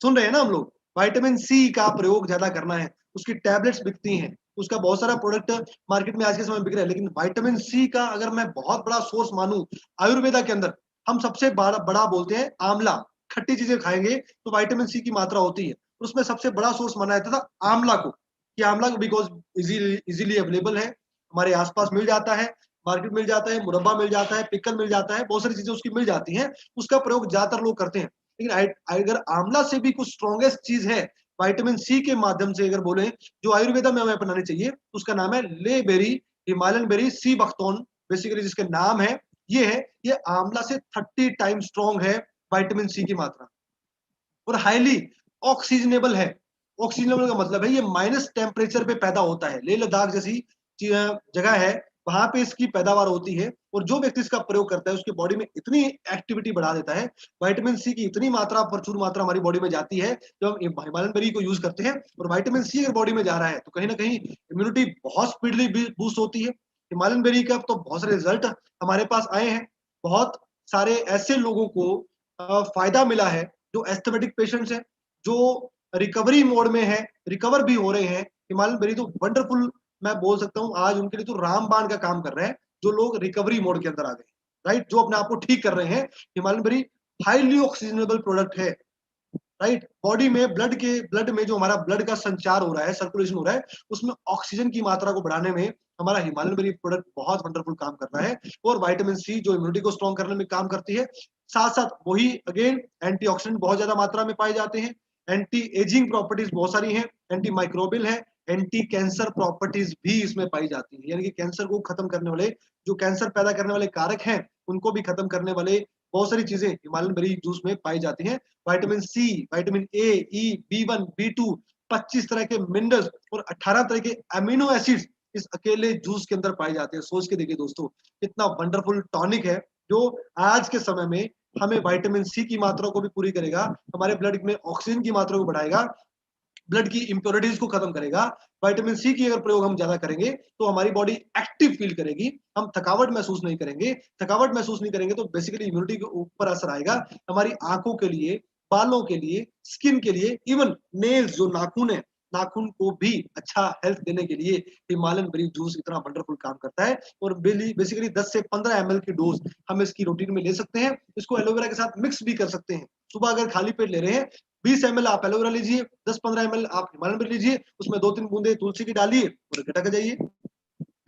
सुन रहे हैं ना हम लोग, विटामिन सी का प्रयोग ज्यादा करना है। उसकी टैबलेट्स बिकती हैं, उसका बहुत सारा प्रोडक्ट मार्केट में आज के समय में बिक रहा है, लेकिन विटामिन सी का अगर मैं बहुत बड़ा सोर्स मानूं आयुर्वेदा के अंदर, हम सबसे बड़ा बोलते हैं आंवला। खट्टी चीजें खाएंगे तो विटामिन सी की मात्रा होती है, उसमें सबसे बड़ा सोर्स माना जाता था आंवला को, कि आंवला बिकॉज इजीली अवेलेबल है, हमारे आसपास मिल जाता है, मार्केट मिल जाता है, मुरब्बा मिल जाता है, पिकल मिल जाता है, बहुत सारी चीजें उसकी मिल जाती हैं, उसका प्रयोग ज्यादातर लोग करते हैं। लेकिन अगर आंवला से भी कुछ स्ट्रॉन्गेस्ट चीज है विटामिन सी के माध्यम से अगर बोले जो आयुर्वेदा में हमें अपनानी चाहिए, तो उसका नाम है ले बेरी, हिमालयन बेरी, सी बख्तौन, बेसिकली जिसके नाम है ये है। ये आंवला से 30 टाइम स्ट्रॉन्ग है विटामिन सी की मात्रा, और हाईली ऑक्सीजनेबल है। ऑक्सीजनेबल का मतलब है ये माइनस टेम्परेचर पे पैदा होता है, लेह लद्दाख जैसी जगह है वहां पे इसकी पैदावार होती है। और जो व्यक्ति इसका प्रयोग करता है उसकी बॉडी में इतनी एक्टिविटी बढ़ा देता है, विटामिन सी की इतनी मात्रा, प्रचुर मात्रा हमारी बॉडी में जाती है जब हम हिमालयन बेरी को यूज करते हैं। और विटामिन सी अगर बॉडी में जा रहा है तो कहीं ना कहीं इम्यूनिटी बहुत स्पीडली बूस्ट होती है। हिमालयन बेरी का तो बहुत सारे रिजल्ट हमारे पास आए हैं, बहुत सारे ऐसे लोगों को फायदा मिला है जो एस्थमेटिक पेशेंट्स हैं, जो रिकवरी मोड में है, रिकवर भी हो रहे हैं। हिमालयन बेरी तो वंडरफुल, मैं बोल सकता हूँ आज उनके लिए तो रामबाण का काम कर रहे हैं, जो लोग रिकवरी मोड के अंदर आ गए, राइट, जो अपने आप को ठीक कर रहे हैं। हिमालयन बेरी हाईली ऑक्सीजनेबल प्रोडक्ट है, राइट। बॉडी में ब्लड में जो हमारा ब्लड का संचार हो रहा है, सर्कुलेशन हो रहा है, उसमें ऑक्सीजन की मात्रा को बढ़ाने में हमारा हिमालयन बेरी प्रोडक्ट बहुत वंडरफुल काम कर रहा है। और विटामिन सी जो इम्यूनिटी को स्ट्रॉन्ग करने में काम करती है, साथ साथ वही अगेन एंटीऑक्सीडेंट बहुत ज्यादा मात्रा में पाए जाते हैं, एंटी एजिंग प्रॉपर्टीज बहुत सारी हैं, एंटी माइक्रोबियल है, एंटी कैंसर प्रॉपर्टीज भी इसमें पाई जाती है, यानी कि कैंसर को खत्म करने वाले, जो कैंसर पैदा करने वाले कारक हैं उनको भी खत्म करने वाले बहुत सारी चीजें हिमालयन बेरी जूस में पाई जाती हैं। Vitamin C, vitamin A, E, B one, B two, 25 तरह के मिनरल्स और 18 तरह के अमीनो एसिड्स इस अकेले जूस के अंदर पाए जाते हैं। सोच के देखिए दोस्तों, कितना वंडरफुल टॉनिक है जो आज के समय में हमें विटामिन सी की मात्रा को भी पूरी करेगा, हमारे ब्लड में ऑक्सीजन की मात्रा को बढ़ाएगा, ब्लड की इंप्योरिटीज को खत्म करेगा। विटामिन सी की अगर प्रयोग हम ज्यादा करेंगे तो हमारी बॉडी एक्टिव फील करेगी, हम थकावट महसूस नहीं करेंगे। थकावट महसूस नहीं करेंगे तो बेसिकली इम्यूनिटी के ऊपर असर आएगा, हमारी आंखों के लिए, बालों के लिए, स्किन के लिए, इवन नेल्स जो नाखून है, नाखून को भी अच्छा हेल्थ देने के लिए हिमालयन बेरी जूस इतना वंडरफुल काम करता है। और बेसिकली 10 से 15 ml की डोज हम इसकी रूटीन में ले सकते हैं। इसको एलोवेरा के साथ मिक्स भी कर सकते हैं। सुबह अगर खाली पेट ले रहे हैं 20 ml आप एलोवेरा लीजिए, 10-15 ml आप हिमालयन बेरी लीजिए, उसमें 2-3 बूंदे तुलसी की डालिए और गटक जाइए।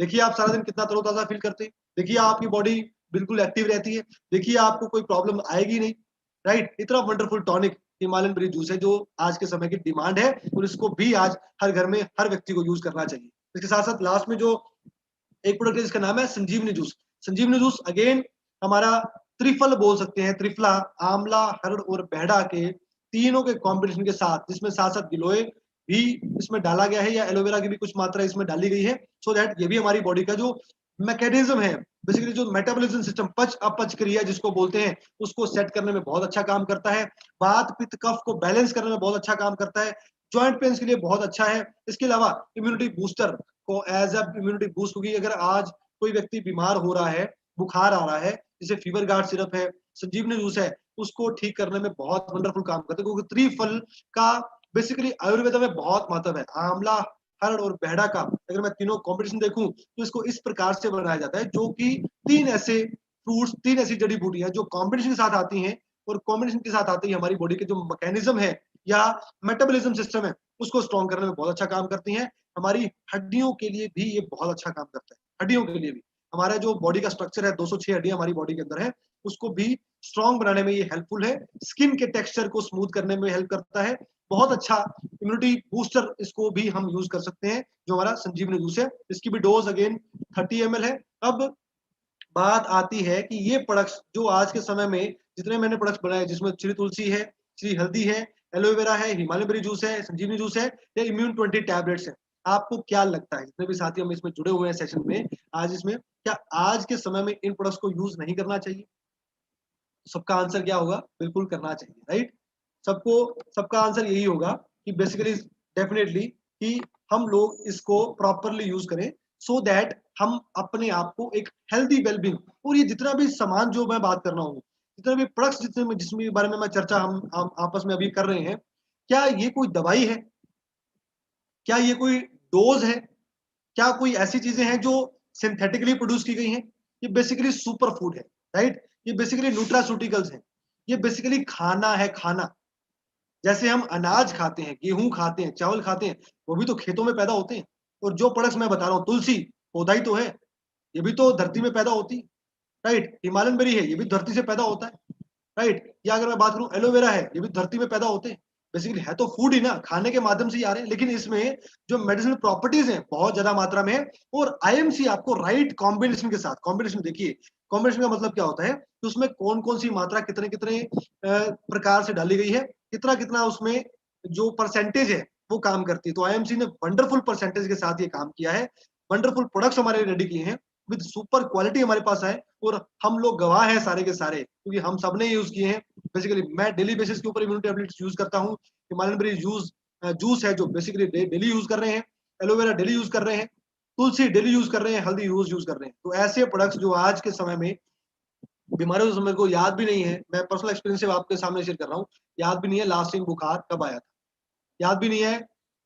देखिए आप सारा दिन कितना तरोताजा फील करते हैं, देखिए आपकी बॉडी बिल्कुल एक्टिव रहती है, देखिए आपको कोई प्रॉब्लम आएगी नहीं, राइट। इतना wonderful tonic Himalayan berry juice है जो आज के समय की डिमांड है और इसको भी आज हर घर में हर व्यक्ति को यूज करना चाहिए। इसके साथ साथ लास्ट में जो एक प्रोडक्ट है जिसका नाम है संजीवनी जूस। संजीवनी जूस अगेन हमारा त्रिफल बोल सकते हैं, त्रिफला, आंवला, हरड़ और बेहड़ा के तीनों के कॉम्बिनेशन के साथ, जिसमें साथ साथ गिलोय भी इसमें डाला गया है या एलोवेरा की भी कुछ मात्रा इसमें डाली गई है, सो दैट ये भी हमारी बॉडी का जो मैकेनिज्म है, बेसिकली जो मेटाबॉलिज्म सिस्टम, पच अपच क्रिया जिसको बोलते हैं, उसको सेट करने में बहुत अच्छा काम करता है। वात पित्त कफ को बैलेंस करने में बहुत अच्छा काम करता है। जॉइंट पेन्स के लिए बहुत अच्छा है। इसके अलावा इम्यूनिटी बूस्टर को एज अ इम्यूनिटी बूस्ट, क्योंकि अगर आज कोई व्यक्ति बीमार हो रहा है, बुखार आ रहा है, जैसे फीवर गार्ड सिरप है, संजीवनी जूस है, उसको ठीक करने में बहुत वंडरफुल काम करते हैं, क्योंकि त्रिफल का बेसिकली आयुर्वेद में बहुत महत्व है। आंवला, हरड़ और बेहड़ा का अगर मैं तीनों कॉम्बिनेशन देखूं तो इसको इस प्रकार से बनाया जाता है, जो कि तीन ऐसे फ्रूट्स, तीन ऐसी जड़ी बूटियां जो कॉम्बिनेशन के साथ आती हैं और कॉम्बिनेशन के साथ आते ही हमारी बॉडी के जो मैकेनिज्म है या मेटाबॉलिज्म सिस्टम है उसको स्ट्रॉन्ग करने में बहुत अच्छा काम करती हैं। हमारी हड्डियों के लिए भी ये बहुत अच्छा काम करता है। हड्डियों के लिए भी हमारा जो बॉडी का स्ट्रक्चर है, 206 हड्डियां हमारी बॉडी के अंदर है, उसको भी स्ट्रॉन्ग बनाने में ये हेल्पफुल है। स्किन के टेक्सचर को स्मूथ करने में हेल्प करता है। बहुत अच्छा इम्यूनिटी बूस्टर इसको भी हम यूज कर सकते हैं, जो हमारा संजीवनी जूस है। इसकी भी डोज अगेन 30 ml है। अब बात आती है कि ये प्रोडक्ट्स जो आज के समय में जितने मैंने प्रोडक्ट्स बनाए, जिसमें श्री तुलसी है, श्री हल्दी है, एलोवेरा है, हिमालय बेरी जूस है, संजीवनी जूस है, या इम्यून 20 टैबलेट्स है, आपको क्या लगता है, जितने भी साथी हम इसमें जुड़े हुए हैं सेशन में आज, इसमें क्या आज के समय में इन प्रोडक्ट्स को यूज नहीं करना चाहिए? सबका आंसर क्या होगा? बिल्कुल करना चाहिए, राइट? सबको सबका आंसर यही होगा कि बेसिकली डेफिनेटली कि हम लोग इसको प्रॉपरली यूज करें, सो दैट हम अपने आप को एक हेल्दी वेलबींग, और ये जितना भी सामान जो मैं बात कर रहा हूँ, जितने भी प्रोडक्ट्स जितने जिसमें बारे में मैं चर्चा हम आपस में अभी कर रहे हैं, क्या ये कोई दवाई है? क्या ये कोई डोज है? क्या कोई ऐसी चीजें हैं जो सिंथेटिकली प्रोड्यूस की गई हैं? ये बेसिकली सुपर फूड है, राइट? ये बेसिकली न्यूट्रास्यूटिकल्स हैं। ये बेसिकली खाना है, खाना। जैसे हम अनाज खाते हैं, गेहूं खाते हैं, चावल खाते हैं, वो भी तो खेतों में पैदा होते हैं। और जो प्रोडक्ट्स मैं बता रहा हूँ, तुलसी पौधा ही तो है, ये भी तो धरती में पैदा होती है, राइट? हिमालयन बेरी है, ये भी धरती से पैदा होता है, राइट? या अगर मैं बात करूं एलोवेरा है, ये भी धरती में पैदा होते हैं। बेसिकली है तो फूड ही ना, खाने के माध्यम से ही आ रहे हैं, लेकिन इसमें जो मेडिसिनल प्रॉपर्टीज हैं बहुत ज्यादा मात्रा में है। और आईएमसी आपको राइट कॉम्बिनेशन के साथ, कॉम्बिनेशन देखिए, कॉम्बिनेशन का मतलब क्या होता है कि उसमें कौन कौन सी मात्रा कितने कितने प्रकार से डाली गई है, कितना कितना उसमें जो परसेंटेज है वो काम करती है। तो आईएमसी ने वंडरफुल परसेंटेज के साथ ये काम किया है। वंडरफुल प्रोडक्ट्स हमारे रेडी किए हैं, विद सुपर क्वालिटी हमारे पास है, और हम लोग गवाह हैं सारे के सारे, क्योंकि हम सब ने यूज किए हैं। बेसिकली मैं डेली बेसिस के ऊपर इम्यूनिटी टैबलेट्स यूज करता हूँ। हिमालयन बेरी जूस है जो बेसिकली डेली यूज कर रहे हैं, एलोवेरा डेली यूज कर रहे हैं, तुलसी डेली यूज कर रहे हैं, हल्दी रोज यूज कर रहे हैं। तो ऐसे प्रोडक्ट्स जो आज के समय में बीमारियों के समय को याद भी नहीं है, मैं पर्सनल एक्सपीरियंस से आपके सामने शेयर कर रहा हूँ, याद भी नहीं है लास्ट टाइम बुखार कब आया था, याद भी नहीं है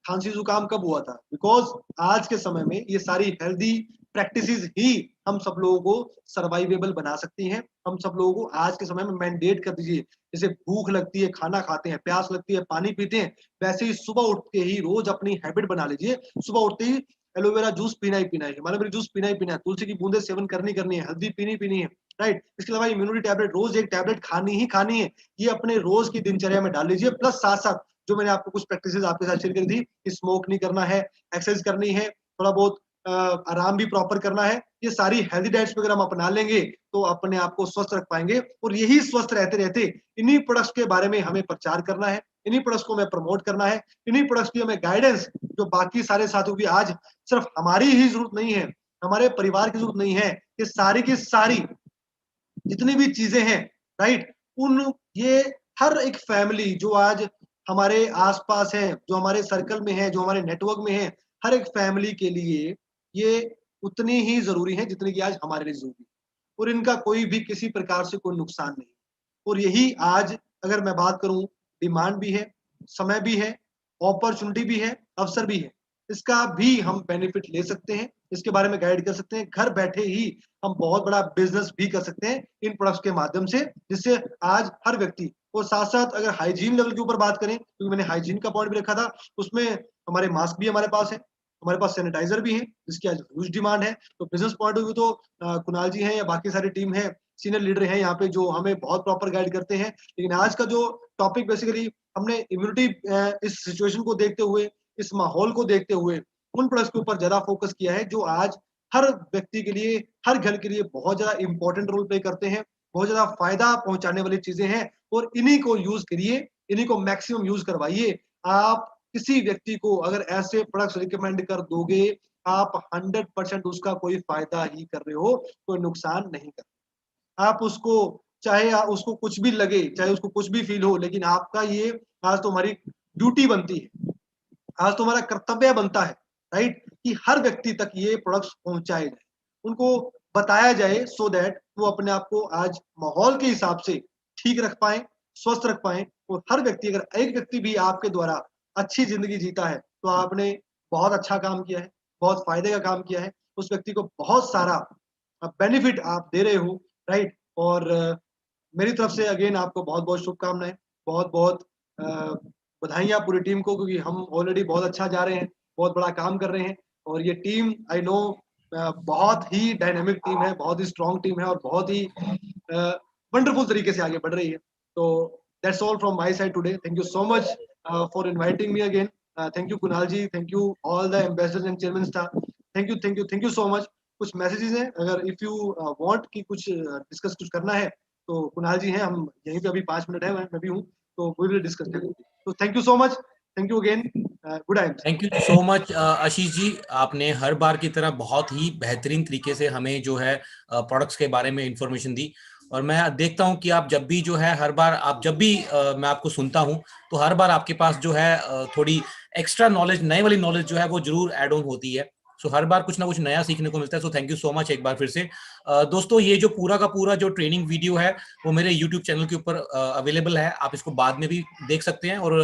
खांसी जुकाम कब हुआ था, बिकॉज आज के समय में ये सारी हेल्दी प्रैक्टिसेस ही हम सब लोगों को सर्वाइवेबल बना सकती हैं। हम सब लोगों को आज के समय में मैंडेट कर दीजिए, जैसे भूख लगती है खाना खाते हैं, प्यास लगती है पानी पीते हैं, वैसे ही सुबह उठ के ही रोज अपनी हैबिट बना लीजिए, सुबह उठते ही एलोवेरा जूस पीना ही पीना है, हिमालय बेरी जूस पीना ही पीना है, तुलसी की बूंदे सेवन करनी करनी है, हल्दी पीनी पीनी है, राइट? इसके अलावा इम्यूनिटी टैबलेट रोज एक टैबलेट खानी ही खानी है, ये अपने रोज की दिनचर्या में डाल लीजिए। प्लस साथ साथ जो मैंने आपको कुछ प्रैक्टिसेस आपके साथ शेयर करी थी कि स्मोक नहीं करना है, एक्सरसाइज करनी है, थोड़ा बहुत आराम भी प्रॉपर करना है, ये सारी हेल्दी डाइट्स अगर हम अपना लेंगे तो अपने आप को स्वस्थ रख पाएंगे। और यही स्वस्थ रहते रहते इन्हीं प्रोडक्ट्स के बारे में हमें प्रचार करना है, इन्हीं प्रोडक्ट्स को हमें प्रमोट करना है, इन्हीं प्रोडक्ट्स की हमें गाइडेंस, जो बाकी सारे साथियों की आज सिर्फ हमारी ही जरूरत नहीं है, हमारे परिवार की जरूरत नहीं है, ये सारी की सारी जितनी भी चीजें हैं, राइट, उन ये हर एक फैमिली जो आज हमारे आसपास है, जो हमारे सर्कल में है, जो हमारे नेटवर्क में है, हर एक फैमिली के लिए ये उतनी ही जरूरी है जितनी कि आज हमारे लिए जरूरी है। और इनका कोई भी किसी प्रकार से कोई नुकसान नहीं। और यही आज अगर मैं बात करूं, डिमांड भी है, समय भी है, अपॉर्चुनिटी भी है, अवसर भी है, इसका भी हम बेनिफिट ले सकते हैं, इसके बारे में गाइड कर सकते हैं। घर बैठे ही हम बहुत बड़ा बिजनेस भी कर सकते हैं इन प्रोडक्ट्स के माध्यम से, जिससे आज हर व्यक्ति, और साथ साथ अगर हाइजीन लेवल के ऊपर बात करें, क्योंकि मैंने हाइजीन का पॉइंट भी रखा था, उसमें हमारे मास्क भी हमारे पास है, हमारे पास सैनिटाइजर भी है जिसकी आज ह्यूज डिमांड है। तो बिजनेस पॉइंट ऑफ व्यू तो कुणाल जी हैं या बाकी सारी टीम है, सीनियर लीडर हैं यहाँ पे जो हमें बहुत प्रॉपर गाइड करते हैं। लेकिन आज का जो टॉपिक बेसिकली हमने इम्यूनिटी इस सिचुएशन को देखते हुए, इस माहौल को देखते हुए उन प्रोडक्ट्स के ऊपर ज्यादा फोकस किया है जो आज हर व्यक्ति के लिए, हर घर के लिए बहुत ज्यादा इंपॉर्टेंट रोल प्ले करते हैं, बहुत ज्यादा फायदा पहुंचाने वाली चीजें हैं, और इन्हीं को यूज करिए, इन्हीं को मैक्सिमम यूज करवाइए। आप किसी व्यक्ति को अगर ऐसे प्रोडक्ट्स रिकमेंड कर दोगे, आप 100% उसका कोई फायदा ही कर रहे हो, कोई नुकसान नहीं कर रहे। आप उसको, चाहे उसको कुछ भी लगे, चाहे उसको कुछ भी फील हो, लेकिन आपका ये आज तो हमारी ड्यूटी बनती है, आज तो हमारा कर्तव्य बनता है, राइट, कि हर व्यक्ति तक ये प्रोडक्ट्स पहुंचाए जाए, उनको बताया जाए, सो दैट वो अपने आप को आज माहौल के हिसाब से ठीक रख पाए, स्वस्थ रख पाए। और हर व्यक्ति, अगर एक व्यक्ति भी आपके द्वारा अच्छी जिंदगी जीता है तो आपने बहुत अच्छा काम किया है, बहुत फायदे का काम किया है, उस व्यक्ति को बहुत सारा बेनिफिट आप दे रहे हो, राइट। और मेरी तरफ से अगेन आपको बहुत बहुत शुभकामनाएं, बहुत बहुत बधाइयाँ पूरी टीम को, क्योंकि हम ऑलरेडी बहुत अच्छा जा रहे हैं, बहुत बड़ा काम कर रहे हैं। और ये टीम, आई नो, बहुत ही डायनेमिक टीम है, बहुत ही स्ट्रॉन्ग टीम है, और बहुत ही वंडरफुल तरीके से आगे बढ़ रही है। तो that's all from my side today. Thank you so much for inviting me again. Thank you Kunal ji, thank you all the ambassadors and chairman staff, thank you, thank you, thank you so much. कुछ messages हैं, अगर if you want कि कुछ discuss कुछ करना है तो कुणाल जी हैं, हम यहीं पे अभी 5 मिनट है, मैं भी हूँ, तो वी विल डिस्कस। तो thank you so much, thank you again, good night. Thank you so much Ashish ji, आपने हर बार की तरह बहुत ही बेहतरीन तरीके से हमें जो है प्रोडक्ट्स के बारे में इंफॉर्मेशन दी। और मैं देखता हूं कि आप जब भी जो है, हर बार आप जब भी मैं आपको सुनता हूं, तो हर बार आपके पास जो है थोड़ी एक्स्ट्रा नॉलेज, नए वाली नॉलेज जो है वो जरूर ऐड ऑन होती है। सो हर बार कुछ ना कुछ नया सीखने को मिलता है। सो थैंक यू सो मच एक बार फिर से। दोस्तों, ये जो पूरा का पूरा जो ट्रेनिंग वीडियो है वो मेरे यूट्यूब चैनल के ऊपर अवेलेबल है, आप इसको बाद में भी देख सकते हैं और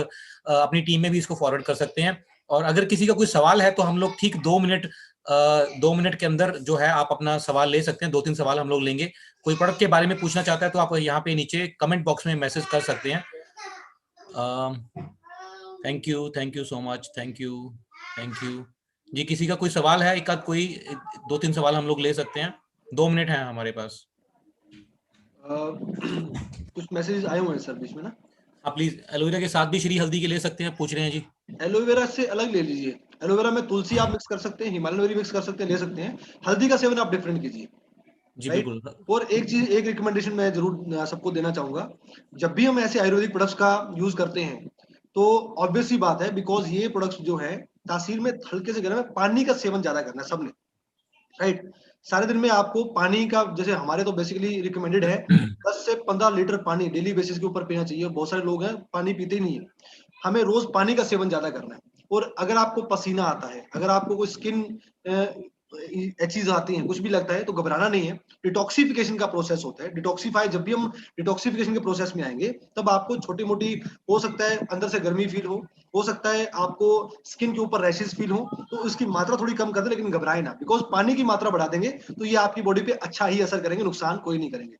अपनी टीम में भी इसको फॉरवर्ड कर सकते हैं। और अगर किसी का कोई सवाल है तो हम लोग ठीक 2 मिनट के अंदर जो है आप अपना सवाल ले सकते हैं। 2-3 सवाल हम लोग लेंगे। कोई प्रोडक्ट के बारे में पूछना चाहता है तो आप यहाँ पे नीचे कमेंट बॉक्स में मैसेज कर सकते हैं। Thank you so much, thank you ji. किसी का कोई सवाल है, एक आध कोई 2-3 सवाल हम लोग ले सकते हैं, 2 मिनट है हमारे पास। कुछ मैसेजेस आए हुए हैं सर बीच में ना। आप प्लीज एलोवेरा के साथ भी श्री हल्दी के ले सकते हैं, पूछ रहे हैं जी। एलोवेरा से अलग ले लीजिए, एलोवेरा में तुलसी आप मिक्स कर सकते हैं, हिमालयन बेरी मिक्स कर सकते हैं, ले सकते हैं। हल्दी का सेवन आप डिफरेंट कीजिए, जी राइट। बिल्कुल। और एक चीज, एक रिकमेंडेशन मैं जरूर सबको देना चाहूंगा, जब भी हम ऐसे आयुर्वेदिक प्रोडक्ट्स का यूज करते हैं तो ऑब्वियस सी बात है, बिकॉज ये प्रोडक्ट्स जो है तासीर में हल्के से गर्म है, पानी का सेवन ज्यादा करना है सबने, राइट। सारे दिन में आपको पानी का, जैसे हमारे तो बेसिकली रिकमेंडेड है 10 से 15 लीटर पानी डेली बेसिस के ऊपर पीना चाहिए। बहुत सारे लोग हैं पानी पीते ही नहीं है, हमें रोज पानी का सेवन ज्यादा करना है। और अगर आपको पसीना आता है, अगर आपको कोई स्किन चीज आती है, कुछ भी लगता है, तो घबराना नहीं है। डिटॉक्सिफिकेशन का प्रोसेस होता है, डिटॉक्सिफाई, जब भी हम डिटॉक्सिफिकेशन के प्रोसेस में आएंगे तब आपको छोटी मोटी, हो सकता है अंदर से गर्मी फील हो सकता है आपको स्किन के ऊपर रैशेस फील हो, तो उसकी मात्रा थोड़ी कम कर दे, लेकिन घबराए ना, बिकॉज पानी की मात्रा बढ़ा देंगे तो ये आपकी बॉडी पे अच्छा ही असर करेंगे, नुकसान कोई नहीं करेंगे।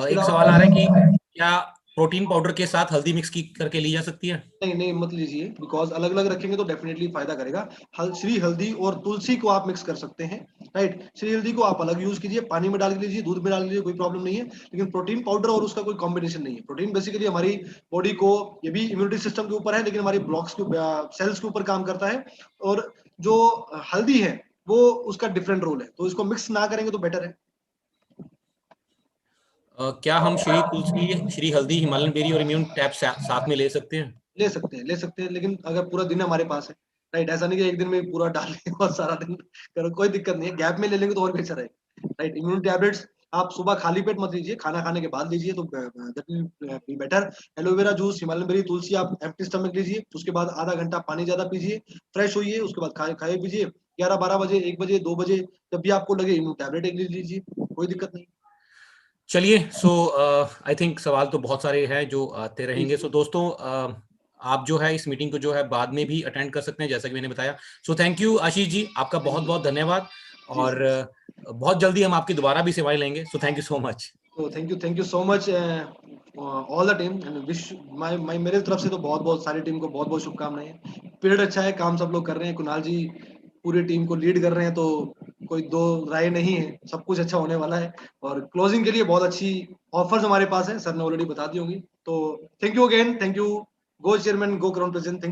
एक सवाल आ रहा है कि क्या प्रोटीन पाउडर के साथ हल्दी मिक्स की करके ली जा सकती है? नहीं नहीं, मत लीजिए, बिकॉज अलग अलग रखेंगे तो डेफिनेटली फायदा करेगा। श्री हल्दी और तुलसी को आप मिक्स कर सकते हैं, राइट। श्री हल्दी को आप अलग यूज कीजिए, पानी में डाल के लीजिए, दूध में डाल लीजिए, कोई प्रॉब्लम नहीं है। लेकिन प्रोटीन पाउडर और उसका कोई कॉम्बिनेशन नहीं है। प्रोटीन बेसिकली हमारी बॉडी को, ये भी इम्यूनिटी सिस्टम के ऊपर है, लेकिन हमारी ब्लॉक्स के, सेल्स के ऊपर काम करता है। और जो हल्दी है वो उसका डिफरेंट रोल है, तो इसको मिक्स ना करेंगे तो बेटर है। क्या हम श्री तुलसी, श्री हल्दी, हिमालयन बेरी और इम्यून टैप साथ में ले सकते हैं? ले सकते हैं, ले सकते हैं, लेकिन अगर पूरा दिन हमारे पास है, राइट, ऐसा नहीं कि एक दिन में पूरा डाल लें और सारा दिन करो, कोई दिक्कत नहीं है, गैप में ले लेंगे तो और भी अच्छा रहेगा, राइट। इम्यून टैबलेट्स आप सुबह खाली पेट मत लीजिए, खाना खाने के बाद लीजिए, तो that will be better. Aloe vera juice, Himalayan berry, tulsi आप एम्प्टी स्टमक लीजिए, उसके बाद आधा घंटा पानी ज्यादा पीजिए, फ्रेश होइए, उसके बाद खाए पीजिए। 11-12 बजे, 1 बजे, 2 बजे, जब भी आपको लगे इम्यून टैबलेट एक ले लीजिए, कोई दिक्कत नहीं। चलिए, सो आई थिंक सवाल तो बहुत सारे हैं जो आते रहेंगे। सो दोस्तों, आप जो है इस मीटिंग को जो है बाद में भी अटेंड कर सकते हैं, जैसा कि मैंने बताया। सो थैंक यू आशीष जी, आपका बहुत बहुत धन्यवाद। जी और बहुत जल्दी हम आपकी दोबारा भी सेवाएं लेंगे। So thank you so much. तो thank you so much all the team, and wish my मेरे तरफ से तो बहुत बहुत सारी टीम को बहुत बहुत शुभकामनाएं। पीरियड अच्छा है, काम सब लोग कर रहे हैं, कुणाल जी पूरी टीम को लीड कर रहे हैं, तो कोई दो राय नहीं है, सब कुछ अच्छा होने वाला है। और क्लोजिंग के लिए बहुत अच्छी ऑफर्स हमारे पास है, सर ने ऑलरेडी बता दी होंगी। तो thank you again, thank you Go chairman, go crown president. Thank